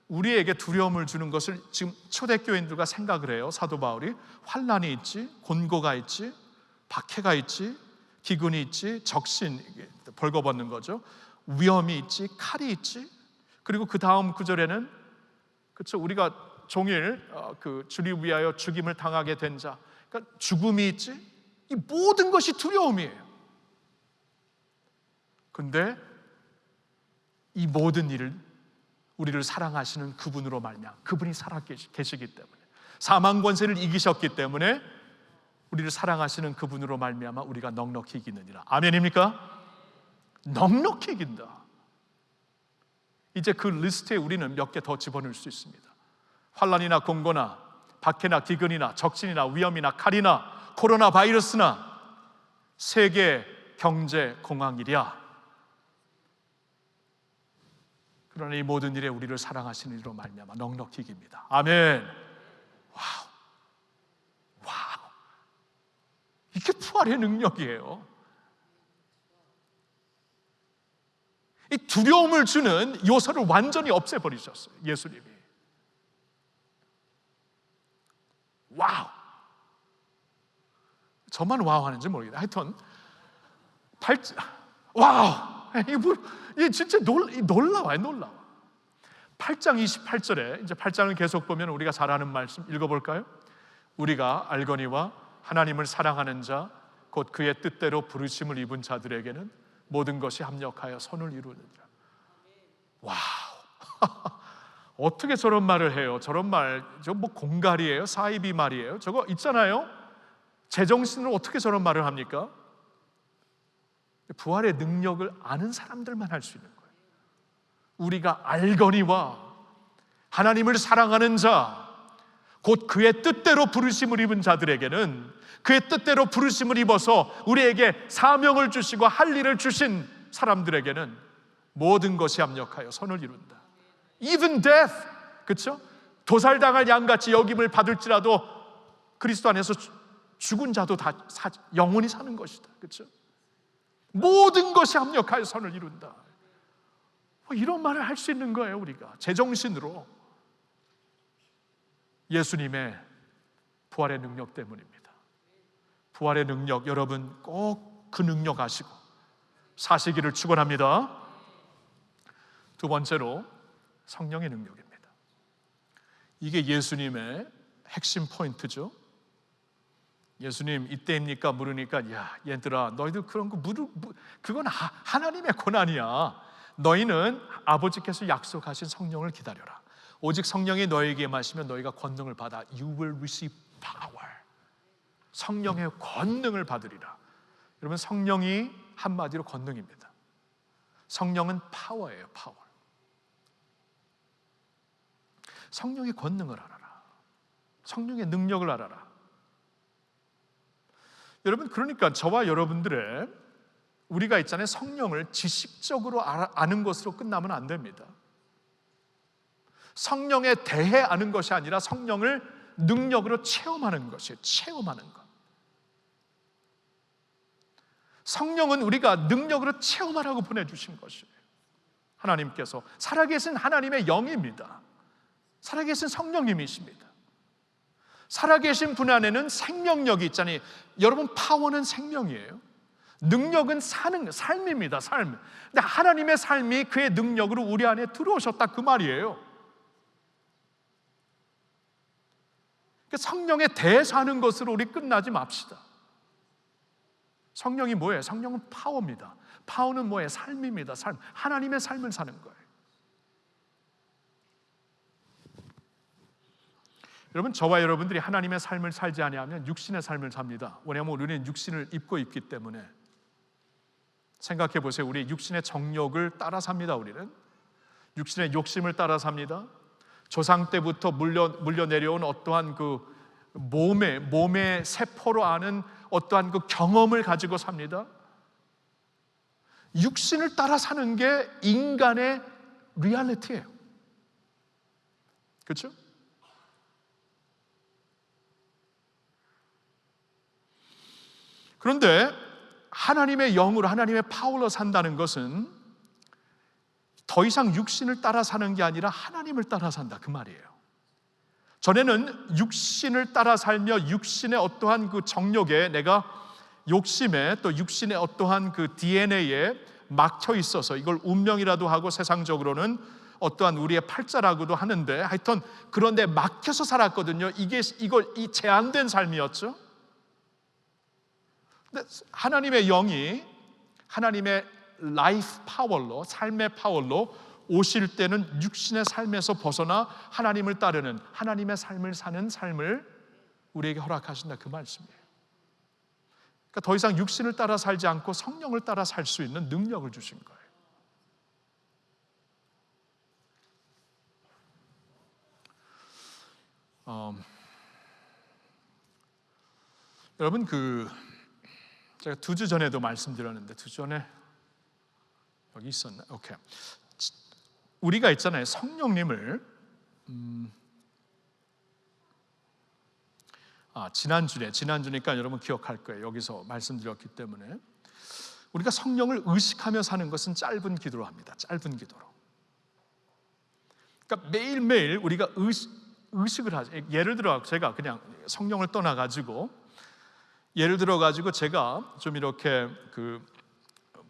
우리에게 두려움을 주는 것을 지금 초대교인들과 생각을 해요. 사도 바울이 환난이 있지, 곤고가 있지, 박해가 있지, 기근이 있지, 적신, 벌거벗는 거죠. 위험이 있지, 칼이 있지. 그리고 그 다음 구절에는 그렇죠, 우리가 종일 주를 위하여 죽임을 당하게 된 자, 그러니까 죽음이 있지. 이 모든 것이 두려움이에요. 근데 이 모든 일을 우리를 사랑하시는 그분으로 말미암아, 그분이 살아계시기 때문에, 사망 권세를 이기셨기 때문에 우리를 사랑하시는 그분으로 말미암아 우리가 넉넉히 이기느니라. 아멘입니까? 넉넉히 이긴다. 이제 그 리스트에 우리는 몇 개 더 집어넣을 수 있습니다. 환난이나 공고나 박해나 기근이나 적신이나 위험이나 칼이나 코로나 바이러스나 세계 경제 공황이랴. 그러나 이 모든 일에 우리를 사랑하시는 이로 말미암아 넉넉히 이깁니다. 아멘. 와우. 이게 부활의 능력이에요. 이 두려움을 주는 요소를 완전히 없애버리셨어요, 예수님이. 와우. 저만 와우 하는지 모르겠다. 하여튼 와우. 이게 진짜 놀라워요. 8장 28절에 이제 8장을 계속 보면 우리가 잘 아는 말씀 읽어볼까요? 우리가 알거니와 하나님을 사랑하는 자 곧 그의 뜻대로 부르심을 입은 자들에게는 모든 것이 합력하여 선을 이루느니라. 와우. 어떻게 저런 말을 해요? 저런 말, 저 뭐 공갈이에요? 사이비 말이에요? 저거 있잖아요. 제정신으로 어떻게 저런 말을 합니까? 부활의 능력을 아는 사람들만 할 수 있는 거예요. 우리가 알거니와 하나님을 사랑하는 자 곧 그의 뜻대로 부르심을 입은 자들에게는, 그의 뜻대로 부르심을 입어서 우리에게 사명을 주시고 할 일을 주신 사람들에게는 모든 것이 합력하여 선을 이룬다. Even death, 그렇죠? 도살당할 양같이 여김을 받을지라도 그리스도 안에서 죽은 자도 다 영원히 사는 것이다. 그렇죠? 모든 것이 합력하여 선을 이룬다. 이런 말을 할 수 있는 거예요. 우리가 제정신으로. 예수님의 부활의 능력 때문입니다. 부활의 능력, 여러분 꼭 그 능력 아시고 사시기를 축원합니다. 두 번째로 성령의 능력입니다. 이게 예수님의 핵심 포인트죠. 예수님 이때입니까? 물으니까 야 얘들아 너희들 그런 거 그건 하나님의 고난이야. 너희는 아버지께서 약속하신 성령을 기다려라. 오직 성령이 너에게 임하시면 너희가 권능을 받아 You will receive power. 성령의 권능을 받으리라. 여러분 성령이 한마디로 권능입니다. 성령은 파워예요. 파워. 성령의 권능을 알아라. 성령의 능력을 알아라. 여러분 그러니까 저와 여러분들의 우리가 있잖아요. 성령을 지식적으로 아는 것으로 끝나면 안 됩니다. 성령에 대해 아는 것이 아니라 성령을 능력으로 체험하는 것이에요. 체험하는 것. 성령은 우리가 능력으로 체험하라고 보내주신 것이에요. 하나님께서 살아계신 하나님의 영입니다. 살아계신 성령님이십니다. 살아계신 분 안에는 생명력이 있잖아요. 여러분 파워는 생명이에요. 능력은 사는 삶입니다. 삶. 근데 하나님의 삶이 그의 능력으로 우리 안에 들어오셨다 그 말이에요. 그러니까 성령에 대해서 하는 것으로 우리 끝나지 맙시다. 성령이 뭐예요? 성령은 파워입니다. 파워는 뭐예요? 삶입니다. 삶. 하나님의 삶을 사는 거예요. 여러분 저와 여러분들이 하나님의 삶을 살지 아니하면 육신의 삶을 삽니다. 왜냐하면 우리는 육신을 입고 있기 때문에. 생각해 보세요. 우리 육신의 정욕을 따라 삽니다. 우리는 육신의 욕심을 따라 삽니다. 조상 때부터 물려 내려온 어떠한 그 몸의 세포로 아는 어떠한 그 경험을 가지고 삽니다. 육신을 따라 사는 게 인간의 리얼리티예요. 그렇죠? 그런데 하나님의 영으로, 하나님의 파워로 산다는 것은 더 이상 육신을 따라 사는 게 아니라 하나님을 따라 산다, 그 말이에요. 전에는 육신을 따라 살며 육신의 어떠한 그 정욕에, 내가 욕심에, 또 육신의 어떠한 그 DNA에 막혀 있어서 이걸 운명이라도 하고 세상적으로는 어떠한 우리의 팔자라고도 하는데, 하여튼 그런데 막혀서 살았거든요. 이 제한된 삶이었죠. 근데 하나님의 영이, 하나님의 라이프 파워로, 삶의 파워로 오실 때는 육신의 삶에서 벗어나 하나님을 따르는, 하나님의 삶을 사는 삶을 우리에게 허락하신다, 그 말씀이에요. 그러니까 더 이상 육신을 따라 살지 않고 성령을 따라 살 수 있는 능력을 주신 거예요. 여러분, 제가 2주 전에도 말씀드렸는데, 2주 전에 여기 있었나? 오케이. 우리가 있잖아요, 성령님을 지난주니까 여러분 기억할 거예요. 여기서 말씀드렸기 때문에 우리가 성령을 의식하며 사는 것은 짧은 기도로 합니다. 짧은 기도로. 그러니까 매일매일 우리가 의식을 하죠. 예를 들어 제가 그냥 성령을 떠나가지고, 예를 들어가지고 제가 좀 이렇게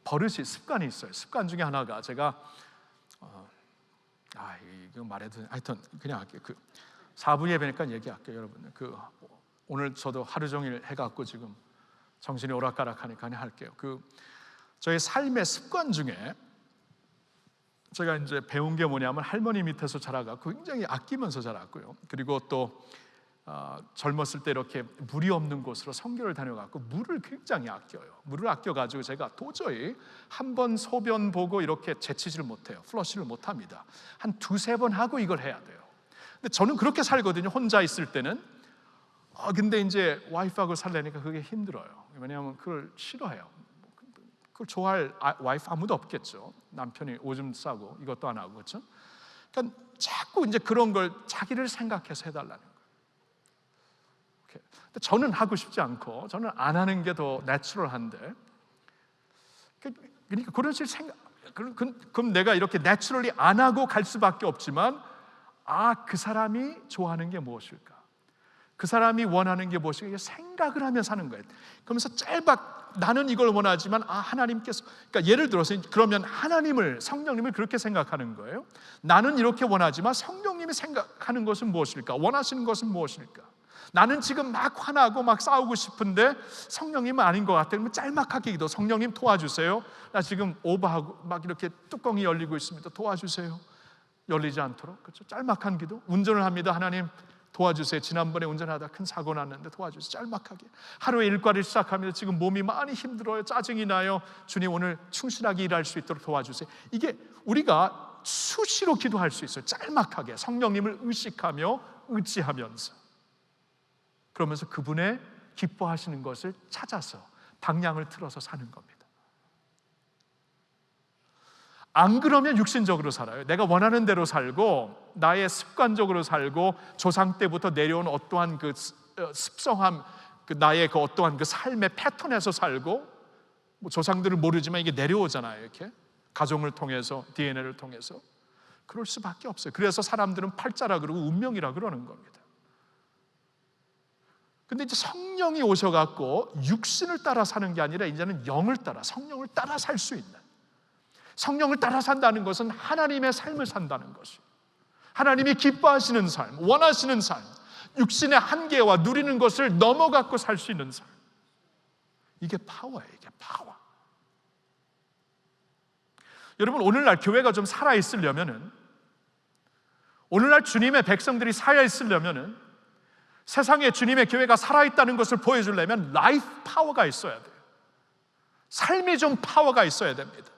버릇이, 습관이 있어요. 습관 중에 하나가, 제가 이거 말해도 하여튼 그냥 할게요. 4부 예배니까 얘기할게요, 여러분. 오늘 저도 하루 종일 해갖고 지금 정신이 오락가락하니까 그냥 할게요. 저의 삶의 습관 중에 제가 이제 배운 게 뭐냐면, 할머니 밑에서 자라가고 굉장히 아끼면서 자랐고요. 그리고 또 젊었을 때 이렇게 물이 없는 곳으로 선교를 다녀갖고 물을 굉장히 아껴요. 물을 아껴가지고 제가 도저히 한 번 소변 보고 이렇게 제치지를 못해요. 플러시를 못합니다. 한 2-3번 하고 이걸 해야 돼요. 근데 저는 그렇게 살거든요, 혼자 있을 때는. 근데 이제 와이프하고 살려니까 그게 힘들어요. 왜냐하면 그걸 싫어해요. 그걸 좋아할 와이프 아무도 없겠죠. 남편이 오줌 싸고 이것도 안 하고, 그렇죠? 그러니까 자꾸 이제 그런 걸 자기를 생각해서 해달라는 거예요. 근데 저는 하고 싶지 않고, 저는 안 하는 게 더 내추럴한데, 그러니까 그런 식으로 그럼 내가 이렇게 내추럴리 안 하고 갈 수밖에 없지만, 그 사람이 좋아하는 게 무엇일까? 그 사람이 원하는 게 무엇일까? 생각을 하며 사는 거예요. 그러면서 나는 이걸 원하지만 하나님께서, 그러니까 예를 들어서 그러면 성령님을 그렇게 생각하는 거예요. 나는 이렇게 원하지만 성령님이 생각하는 것은 무엇일까? 원하시는 것은 무엇일까? 나는 지금 막 화나고 막 싸우고 싶은데 성령님은 아닌 것 같아. 그러면 짤막하게 기도, 성령님 도와주세요. 나 지금 오버하고 막 이렇게 뚜껑이 열리고 있습니다. 도와주세요. 열리지 않도록. 그렇죠? 짤막한 기도. 운전을 합니다. 하나님 도와주세요. 지난번에 운전하다 큰 사고 났는데 도와주세요. 짤막하게. 하루의 일과를 시작합니다. 지금 몸이 많이 힘들어요. 짜증이 나요. 주님, 오늘 충실하게 일할 수 있도록 도와주세요. 이게 우리가 수시로 기도할 수 있어요. 짤막하게 성령님을 의식하며 의지하면서, 그러면서 그분의 기뻐하시는 것을 찾아서 방향을 틀어서 사는 겁니다. 안 그러면 육신적으로 살아요. 내가 원하는 대로 살고, 나의 습관적으로 살고, 조상 때부터 내려온 어떠한 습성함, 나의 어떠한 삶의 패턴에서 살고, 조상들을 모르지만 이게 내려오잖아요. 이렇게 가정을 통해서, DNA를 통해서. 그럴 수밖에 없어요. 그래서 사람들은 팔자라 그러고 운명이라 그러는 겁니다. 근데 이제 성령이 오셔갖고 육신을 따라 사는 게 아니라 이제는 영을 따라, 성령을 따라 살 수 있는, 성령을 따라 산다는 것은 하나님의 삶을 산다는 것이에요. 하나님이 기뻐하시는 삶, 원하시는 삶, 육신의 한계와 누리는 것을 넘어갖고 살 수 있는 삶. 이게 파워예요. 이게 파워. 여러분, 오늘날 교회가 좀 살아있으려면은, 오늘날 주님의 백성들이 살아있으려면은, 세상에 주님의 교회가 살아있다는 것을 보여주려면 라이프 파워가 있어야 돼요. 삶이 좀 파워가 있어야 됩니다.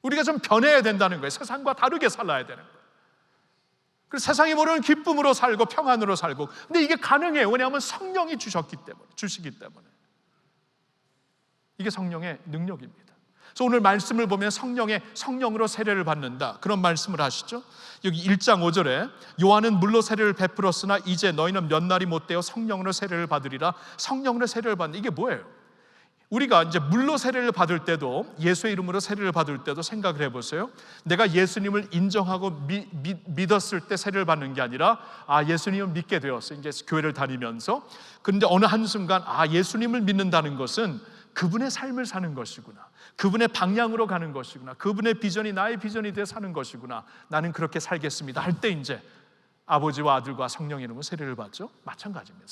우리가 좀 변해야 된다는 거예요. 세상과 다르게 살아야 되는 거예요. 그래서 세상이 모르는 기쁨으로 살고 평안으로 살고. 근데 이게 가능해요. 왜냐하면 성령이 주시기 때문에. 이게 성령의 능력입니다. 그래서 오늘 말씀을 보면 성령으로 세례를 받는다, 그런 말씀을 하시죠. 여기 1장 5절에 요한은 물로 세례를 베풀었으나 이제 너희는 몇 날이 못되어 성령으로 세례를 받으리라. 성령으로 세례를 받는, 이게 뭐예요? 우리가 이제 물로 세례를 받을 때도, 예수의 이름으로 세례를 받을 때도 생각을 해보세요. 내가 예수님을 인정하고 믿었을 때 세례를 받는 게 아니라, 예수님을 믿게 되었어요, 이제 교회를 다니면서. 그런데 어느 한순간 예수님을 믿는다는 것은 그분의 삶을 사는 것이구나, 그분의 방향으로 가는 것이구나, 그분의 비전이 나의 비전이 되어 사는 것이구나, 나는 그렇게 살겠습니다 할 때 이제 아버지와 아들과 성령의 이름으로 세례를 받죠. 마찬가지입니다.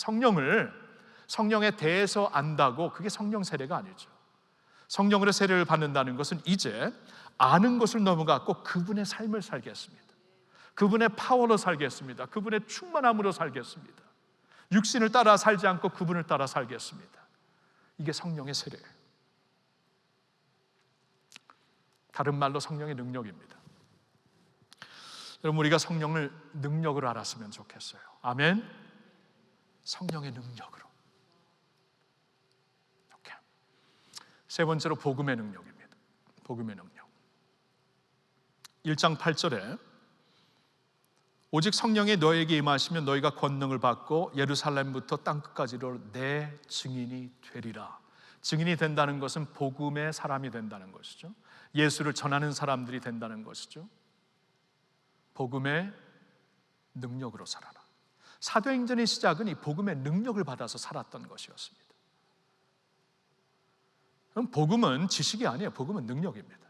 성령에 대해서 안다고 그게 성령 세례가 아니죠. 성령으로 세례를 받는다는 것은 이제 아는 것을 넘어갔고 그분의 삶을 살겠습니다, 그분의 파워로 살겠습니다, 그분의 충만함으로 살겠습니다, 육신을 따라 살지 않고 그분을 따라 살겠습니다. 이게 성령의 세례예요. 다른 말로 성령의 능력입니다. 여러분, 우리가 성령을 능력으로 알았으면 좋겠어요. 아멘. 성령의 능력으로. 이렇게. 세 번째로 복음의 능력입니다. 복음의 능력. 1장 8절에 오직 성령이 너에게 임하시면 너희가 권능을 받고 예루살렘부터 땅끝까지로 내 증인이 되리라. 증인이 된다는 것은 복음의 사람이 된다는 것이죠. 예수를 전하는 사람들이 된다는 것이죠. 복음의 능력으로 살아라. 사도행전의 시작은 이 복음의 능력을 받아서 살았던 것이었습니다. 그럼 복음은 지식이 아니에요. 복음은 능력입니다.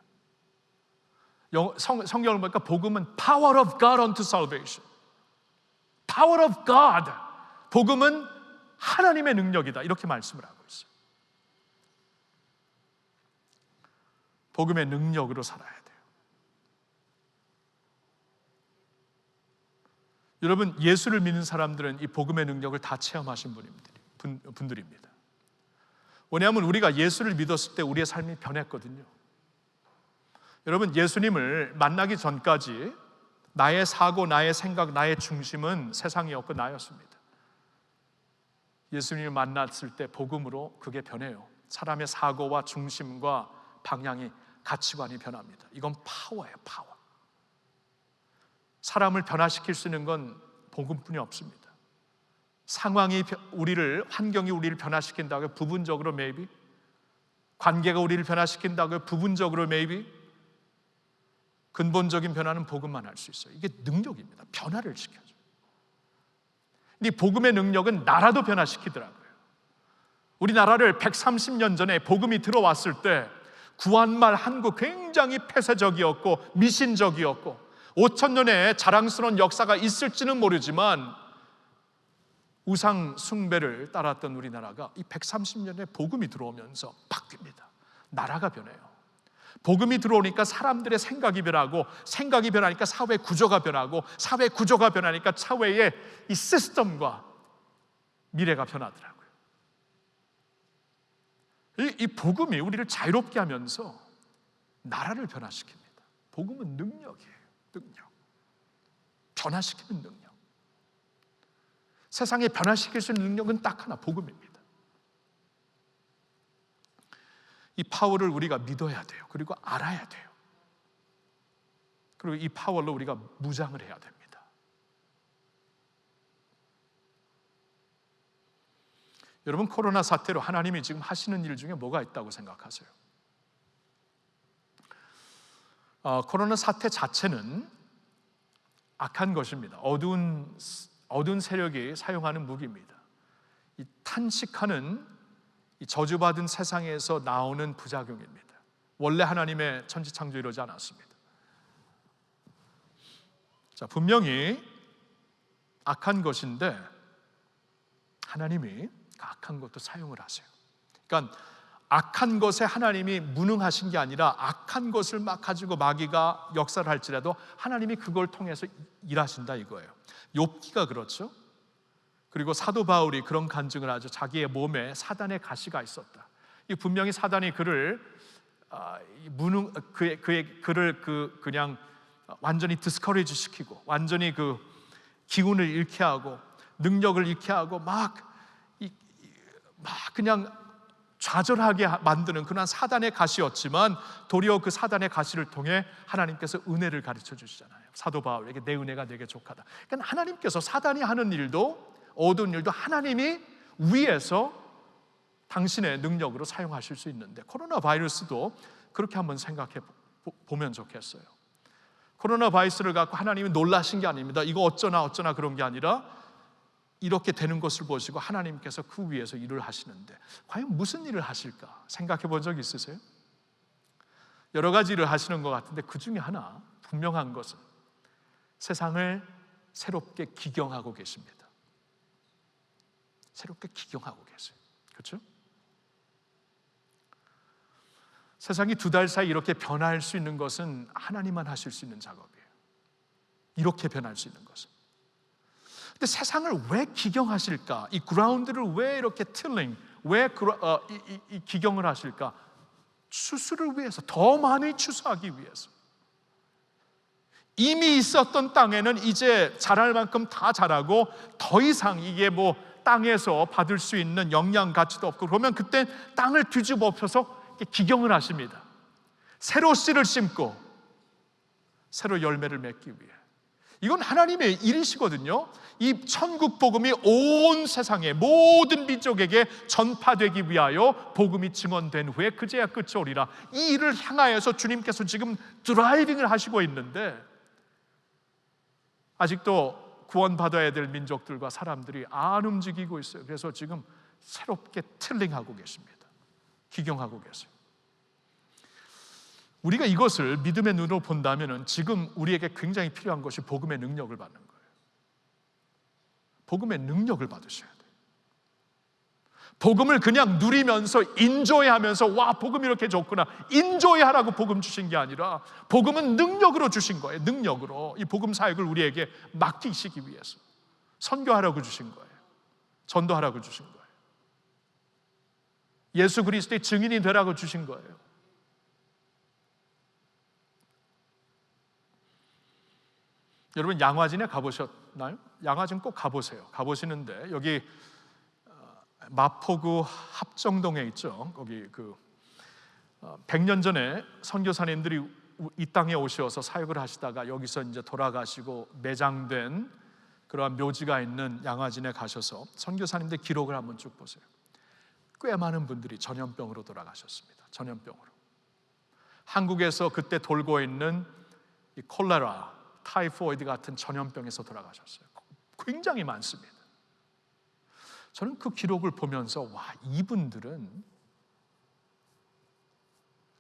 성경을 보니까 복음은 power of God unto salvation. Power of God. 복음은 하나님의 능력이다, 이렇게 말씀을 하고 있어요. 복음의 능력으로 살아야 돼요. 여러분, 예수를 믿는 사람들은 이 복음의 능력을 다 체험하신 분들입니다. 왜냐하면 우리가 예수를 믿었을 때 우리의 삶이 변했거든요. 여러분, 예수님을 만나기 전까지 나의 사고, 나의 생각, 나의 중심은 세상이었고 나였습니다. 예수님을 만났을 때 복음으로 그게 변해요. 사람의 사고와 중심과 방향이, 가치관이 변합니다. 이건 파워예요, 파워. 사람을 변화시킬 수 있는 건 복음뿐이 없습니다. 환경이 우리를 변화시킨다고 부분적으로 maybe, 관계가 우리를 변화시킨다고 부분적으로 maybe, 근본적인 변화는 복음만 할 수 있어요. 이게 능력입니다. 변화를 시켜줘요. 이 복음의 능력은 나라도 변화시키더라고요. 우리나라를 130년 전에 복음이 들어왔을 때 구한말 한국 굉장히 폐쇄적이었고 미신적이었고 5,000년의 자랑스러운 역사가 있을지는 모르지만 우상 숭배를 따랐던 우리나라가 이 130년에 복음이 들어오면서 바뀝니다. 나라가 변해요. 복음이 들어오니까 사람들의 생각이 변하고, 생각이 변하니까 사회 구조가 변하고, 사회 구조가 변하니까 사회의 이 시스템과 미래가 변하더라고요. 이 복음이 우리를 자유롭게 하면서 나라를 변화시킵니다. 복음은 능력이에요. 능력. 변화시키는 능력. 세상에 변화시킬 수 있는 능력은 딱 하나, 복음입니다. 이 파워를 우리가 믿어야 돼요. 그리고 알아야 돼요. 그리고 이 파워로 우리가 무장을 해야 됩니다. 여러분, 코로나 사태로 하나님이 지금 하시는 일 중에 뭐가 있다고 생각하세요? 코로나 사태 자체는 악한 것입니다. 어두운 세력이 사용하는 무기입니다. 이 탄식하는 이 저주받은 세상에서 나오는 부작용입니다. 원래 하나님의 천지창조 이러지 않았습니다. 자, 분명히 악한 것인데 하나님이 그 악한 것도 사용을 하세요. 그러니까 악한 것에 하나님이 무능하신 게 아니라 악한 것을 막 가지고 마귀가 역사를 할지라도 하나님이 그걸 통해서 일하신다 이거예요. 욥기가 그렇죠. 그리고 사도 바울이 그런 간증을 하죠. 자기의 몸에 사단의 가시가 있었다. 이 분명히 사단이 그를 그의 그를 그냥 완전히 디스커리지 시키고, 완전히 그 기운을 잃게 하고, 능력을 잃게 하고, 막 그냥 좌절하게 만드는 그런 사단의 가시였지만 도리어 그 사단의 가시를 통해 하나님께서 은혜를 가르쳐 주시잖아요. 사도 바울에게 내 은혜가 내게 족하다. 그러니까 하나님께서 사단이 하는 일도, 어두운 일도 하나님이 위에서 당신의 능력으로 사용하실 수 있는데, 코로나 바이러스도 그렇게 한번 생각해 보면 좋겠어요. 코로나 바이러스를 갖고 하나님이 놀라신 게 아닙니다. 이거 어쩌나 그런 게 아니라 이렇게 되는 것을 보시고 하나님께서 그 위에서 일을 하시는데 과연 무슨 일을 하실까 생각해 본 적 있으세요? 여러 가지 일을 하시는 것 같은데 그 중에 하나 분명한 것은 세상을 새롭게 기경하고 계십니다. 새롭게 기경하고 계세요. 그렇죠? 세상이 2달 사이 이렇게 변할 수 있는 것은 하나님만 하실 수 있는 작업이에요. 이렇게 변할 수 있는 것은. 근데 세상을 왜 기경하실까? 이 그라운드를 왜 이렇게 왜 이 기경을 하실까? 추수를 위해서, 더 많이 추수하기 위해서. 이미 있었던 땅에는 이제 자랄 만큼 다 자라고 더 이상 이게 뭐 땅에서 받을 수 있는 영양 가치도 없고, 그러면 그때 땅을 뒤집어 엎어서 기경을 하십니다. 새로 씨를 심고 새로 열매를 맺기 위해. 이건 하나님의 일이시거든요. 이 천국 복음이 온 세상의 모든 민족에게 전파되기 위하여 복음이 증언된 후에 그제야 끝이 오리라. 이 일을 향하여서 주님께서 지금 드라이빙을 하시고 있는데 아직도 구원받아야 될 민족들과 사람들이 안 움직이고 있어요. 그래서 지금 새롭게 틀링하고 계십니다. 기경하고 계세요. 우리가 이것을 믿음의 눈으로 본다면 지금 우리에게 굉장히 필요한 것이 복음의 능력을 받는 거예요. 복음의 능력을 받으셔야 돼요. 복음을 그냥 누리면서 인조해하면서 와 복음 이렇게 좋구나 인조해하라고 복음 주신 게 아니라 복음은 능력으로 주신 거예요. 능력으로 이 복음 사역을 우리에게 맡기시기 위해서 선교하라고 주신 거예요. 전도하라고 주신 거예요. 예수 그리스도의 증인이 되라고 주신 거예요. 여러분 양화진에 가보셨나요? 양화진 꼭 가보세요. 가보시는데 여기 마포구 합정동에 있죠. 거기 100년 전에 선교사님들이 이 땅에 오셔서 사역을 하시다가 여기서 이제 돌아가시고 매장된 그러한 묘지가 있는 양화진에 가셔서 선교사님들 기록을 한번 쭉 보세요. 꽤 많은 분들이 전염병으로 돌아가셨습니다. 전염병으로. 한국에서 그때 돌고 있는 이 콜레라, 타이포이드 같은 전염병에서 돌아가셨어요. 굉장히 많습니다. 저는 그 기록을 보면서 와 이분들은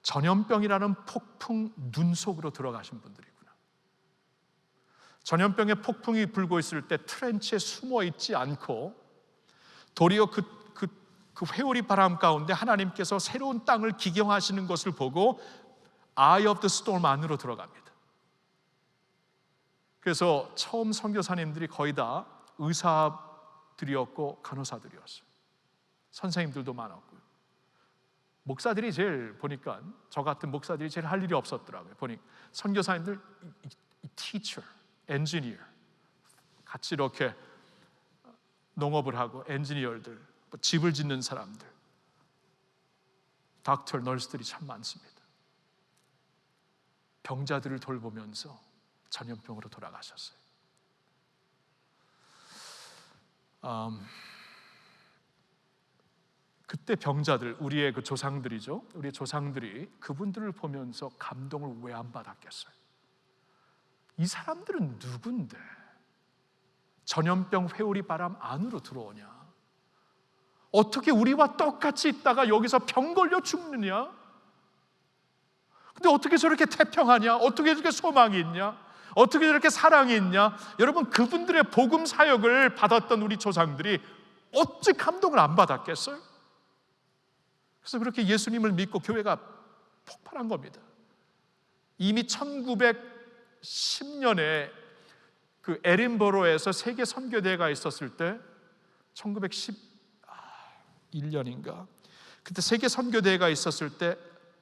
전염병이라는 폭풍 눈 속으로 들어가신 분들이구나. 전염병의 폭풍이 불고 있을 때 트렌치에 숨어 있지 않고 도리어 그 회오리 바람 가운데 하나님께서 새로운 땅을 기경하시는 것을 보고 Eye of the Storm 안으로 들어갑니다. 그래서 처음 선교사님들이 거의 다 의사들이었고 간호사들이었어요. 선생님들도 많았고요. 목사들이 제일 보니까 저 같은 목사들이 제일 할 일이 없었더라고요. 보니까 선교사님들 teacher, engineer 같이 이렇게 농업을 하고 엔지니어들, 집을 짓는 사람들, 닥터, 널스들이 참 많습니다. 병자들을 돌보면서 전염병으로 돌아가셨어요. 그때 병자들, 우리의 그 조상들이죠. 우리의 조상들이 그분들을 보면서 감동을 왜 안 받았겠어요? 이 사람들은 누군데 전염병 회오리 바람 안으로 들어오냐? 어떻게 우리와 똑같이 있다가 여기서 병 걸려 죽느냐? 근데 어떻게 저렇게 태평하냐? 어떻게 저렇게 소망이 있냐? 어떻게 저렇게 사랑이 있냐? 여러분 그분들의 복음 사역을 받았던 우리 조상들이 어찌 감동을 안 받았겠어요? 그래서 그렇게 예수님을 믿고 교회가 폭발한 겁니다. 이미 1910년에 그 에딘버러에서 세계 선교대회가 있었을 때 1911년인가 그때 세계 선교대회가 있었을 때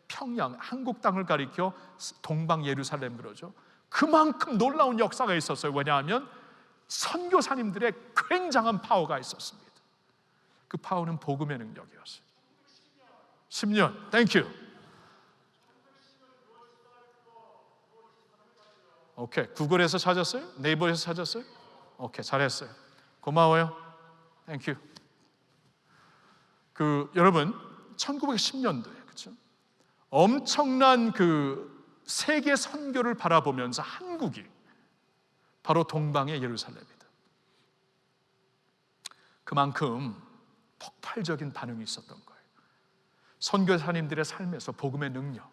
평양, 한국 땅을 가리켜 동방 예루살렘 그러죠. 그만큼 놀라운 역사가 있었어요. 왜냐하면 선교사님들의 굉장한 파워가 있었습니다. 그 파워는 복음의 능력이었어요. 10년. 땡큐. 오케이. 구글에서 찾았어요? 네이버에서 찾았어요? 오케이, 잘했어요. 고마워요. 땡큐. 여러분 1910년도에 그렇죠? 엄청난 세계 선교를 바라보면서 한국이 바로 동방의 예루살렘이다. 그만큼 폭발적인 반응이 있었던 거예요. 선교사님들의 삶에서 복음의 능력,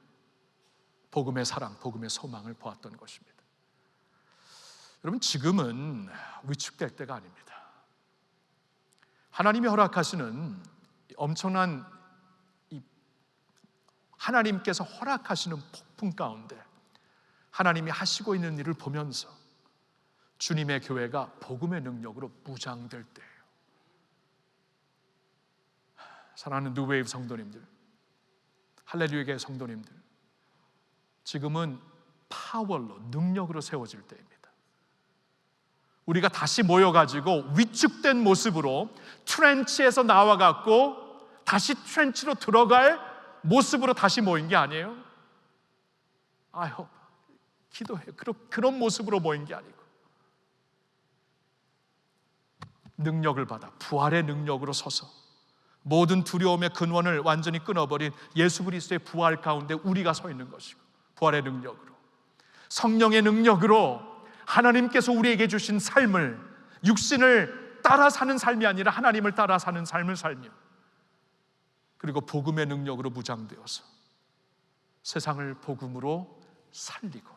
복음의 사랑, 복음의 소망을 보았던 것입니다. 여러분, 지금은 위축될 때가 아닙니다. 하나님이 허락하시는 엄청난 하나님께서 허락하시는 폭풍 가운데 하나님이 하시고 있는 일을 보면서 주님의 교회가 복음의 능력으로 무장될 때예요. 사랑하는 뉴웨이브 성도님들, 할렐루야 교회 성도님들, 지금은 파월로, 능력으로 세워질 때입니다. 우리가 다시 모여가지고 위축된 모습으로 트렌치에서 나와갖고 다시 트렌치로 들어갈 모습으로 다시 모인 게 아니에요. 아유, 기도해요. 그런 모습으로 모인 게 아니고 능력을 받아 부활의 능력으로 서서 모든 두려움의 근원을 완전히 끊어버린 예수 그리스도의 부활 가운데 우리가 서 있는 것이고, 부활의 능력으로, 성령의 능력으로 하나님께서 우리에게 주신 삶을, 육신을 따라 사는 삶이 아니라 하나님을 따라 사는 삶을 살며, 그리고 복음의 능력으로 무장되어서 세상을 복음으로 살리고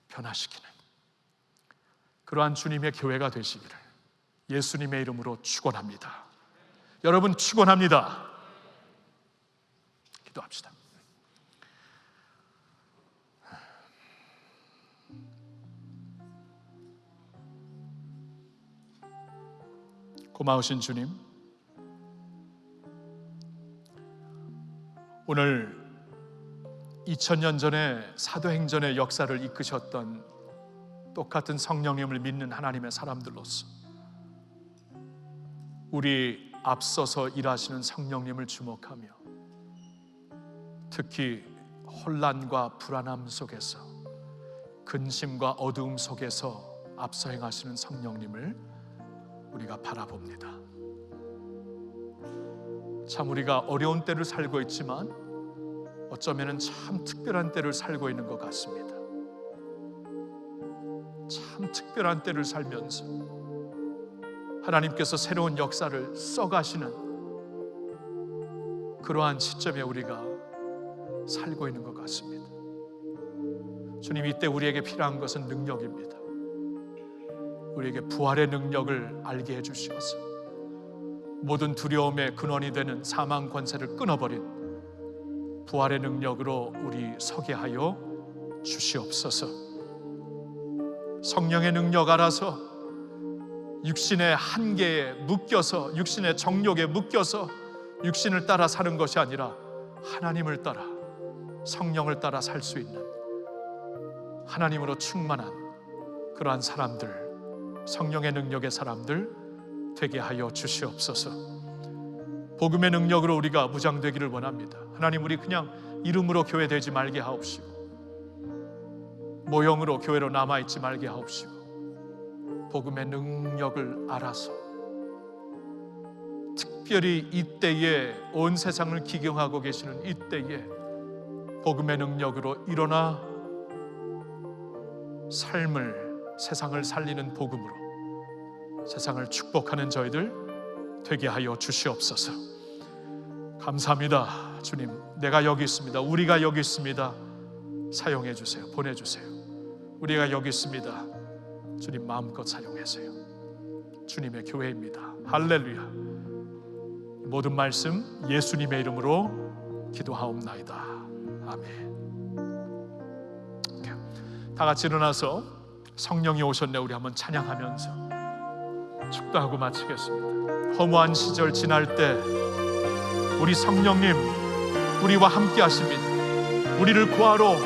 변화시키는 그러한 주님의 교회가 되시기를 예수님의 이름으로 축원합니다. 여러분, 축원합니다. 기도합시다. 고마우신 주님, 오늘 2000년 전에 사도행전의 역사를 이끄셨던 똑같은 성령님을 믿는 하나님의 사람들로서 우리 앞서서 일하시는 성령님을 주목하며, 특히 혼란과 불안함 속에서, 근심과 어두움 속에서 앞서 행하시는 성령님을 우리가 바라봅니다. 참 우리가 어려운 때를 살고 있지만 어쩌면 참 특별한 때를 살고 있는 것 같습니다. 참 특별한 때를 살면서 하나님께서 새로운 역사를 써가시는 그러한 시점에 우리가 살고 있는 것 같습니다. 주님, 이때 우리에게 필요한 것은 능력입니다. 우리에게 부활의 능력을 알게 해주시옵소서. 모든 두려움의 근원이 되는 사망 권세를 끊어버린 부활의 능력으로 우리 서게 하여 주시옵소서. 성령의 능력 알아서 육신의 한계에 묶여서, 육신의 정욕에 묶여서 육신을 따라 사는 것이 아니라 하나님을 따라, 성령을 따라 살 수 있는 하나님으로 충만한 그러한 사람들, 성령의 능력의 사람들 되게 하여 주시옵소서. 복음의 능력으로 우리가 무장되기를 원합니다. 하나님, 우리 그냥 이름으로 교회 되지 말게 하옵시고, 모형으로 교회로 남아있지 말게 하옵시고, 복음의 능력을 알아서 특별히 이때에 온 세상을 기경하고 계시는 이때에 복음의 능력으로 일어나 삶을, 세상을 살리는 복음으로 세상을 축복하는 저희들 되게 하여 주시옵소서. 감사합니다. 주님, 내가 여기 있습니다. 우리가 여기 있습니다. 사용해 주세요. 보내주세요. 우리가 여기 있습니다. 주님, 마음껏 사용하세요. 주님의 교회입니다. 할렐루야. 모든 말씀 예수님의 이름으로 기도하옵나이다. 아멘. 다 같이 일어나서 성령이 오셨네 우리 한번 찬양하면서 축도하고 마치겠습니다. 허무한 시절 지날 때 우리 성령님 우리와 함께 하십니다. 우리를 구하러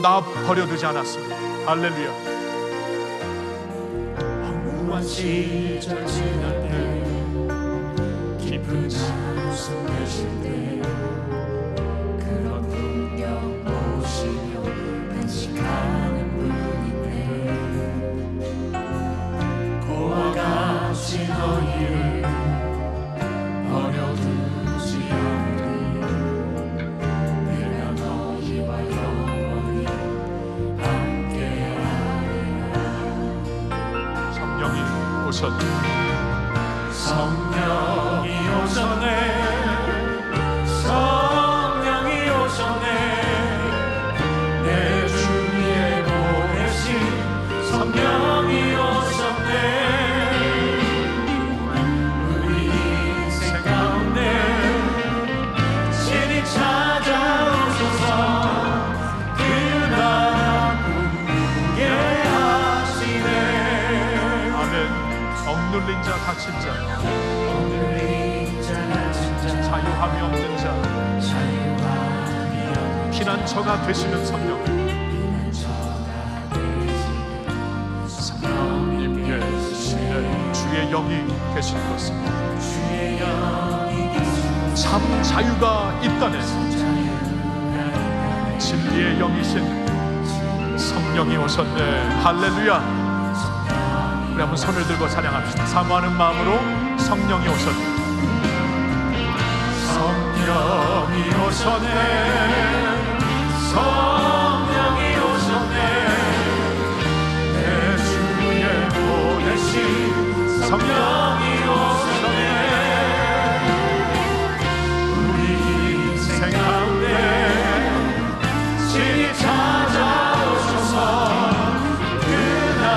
나 버려두지 않았습니다. 할렐루야. 허무한 시절 지날 때 깊은 잠 속에 쉴 때 오셨네. 성령이 오셨네. 성령이 오셨네. 내 주위에 보내신 성령이 오셨네. 우리 인생 가운데 신이 찾아오셔서 그 나라 꿈꾸게 하시네. 아멘. 억눌린 자, 갇힌 자, 자유함이 없는 자, 피난처가 되시는 성령, 성령님께 주시는 주의 영이 계신 곳에 참 자유가 있다네. 진리의 영이신 성령이 오셨네. 할렐루야. 우리 한번 손을 들고 찬양합시다. 사모하는 마음으로 성령이 오셨네. 성령이 오셨네. 성령이 오셨네. 내 주위에 보내신 성령이 오셨네. 우리 인생 가운데 신이 찾아오셔서 그 나라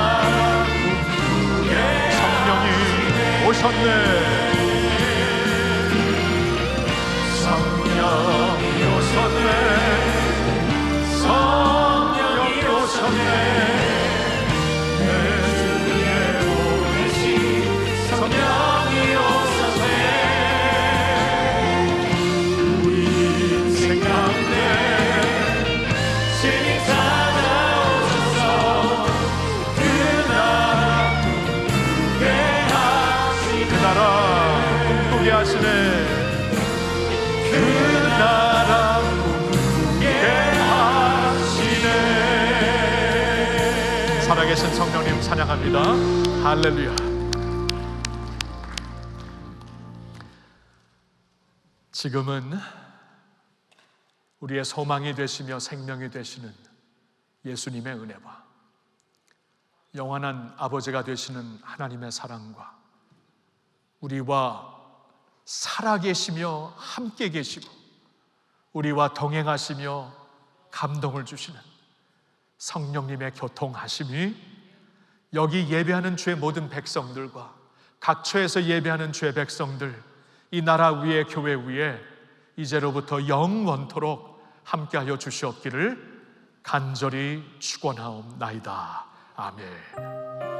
꿈꾸게 성령이 오셨네. 성령이 오셨네. 성령이 오셨네. 내 주위에 보내신 성령이 오셨네. 우리 인생 가운데 신이 찾아오셔서 그 나라 꿈꾸게 하시네. 그 나라 꿈꾸게 하시네. 그 나라 꿈꾸게 하시네. 살아계신 성령님 찬양합니다. 할렐루야. 지금은 우리의 소망이 되시며 생명이 되시는 예수님의 은혜와 영원한 아버지가 되시는 하나님의 사랑과 우리와 살아계시며 함께 계시고 우리와 동행하시며 감동을 주시는 성령님의 교통하심이 여기 예배하는 주의 모든 백성들과 각처에서 예배하는 주의 백성들, 이 나라 위에 교회 위에 이제로부터 영원토록 함께하여 주시옵기를 간절히 축원하옵나이다. 아멘.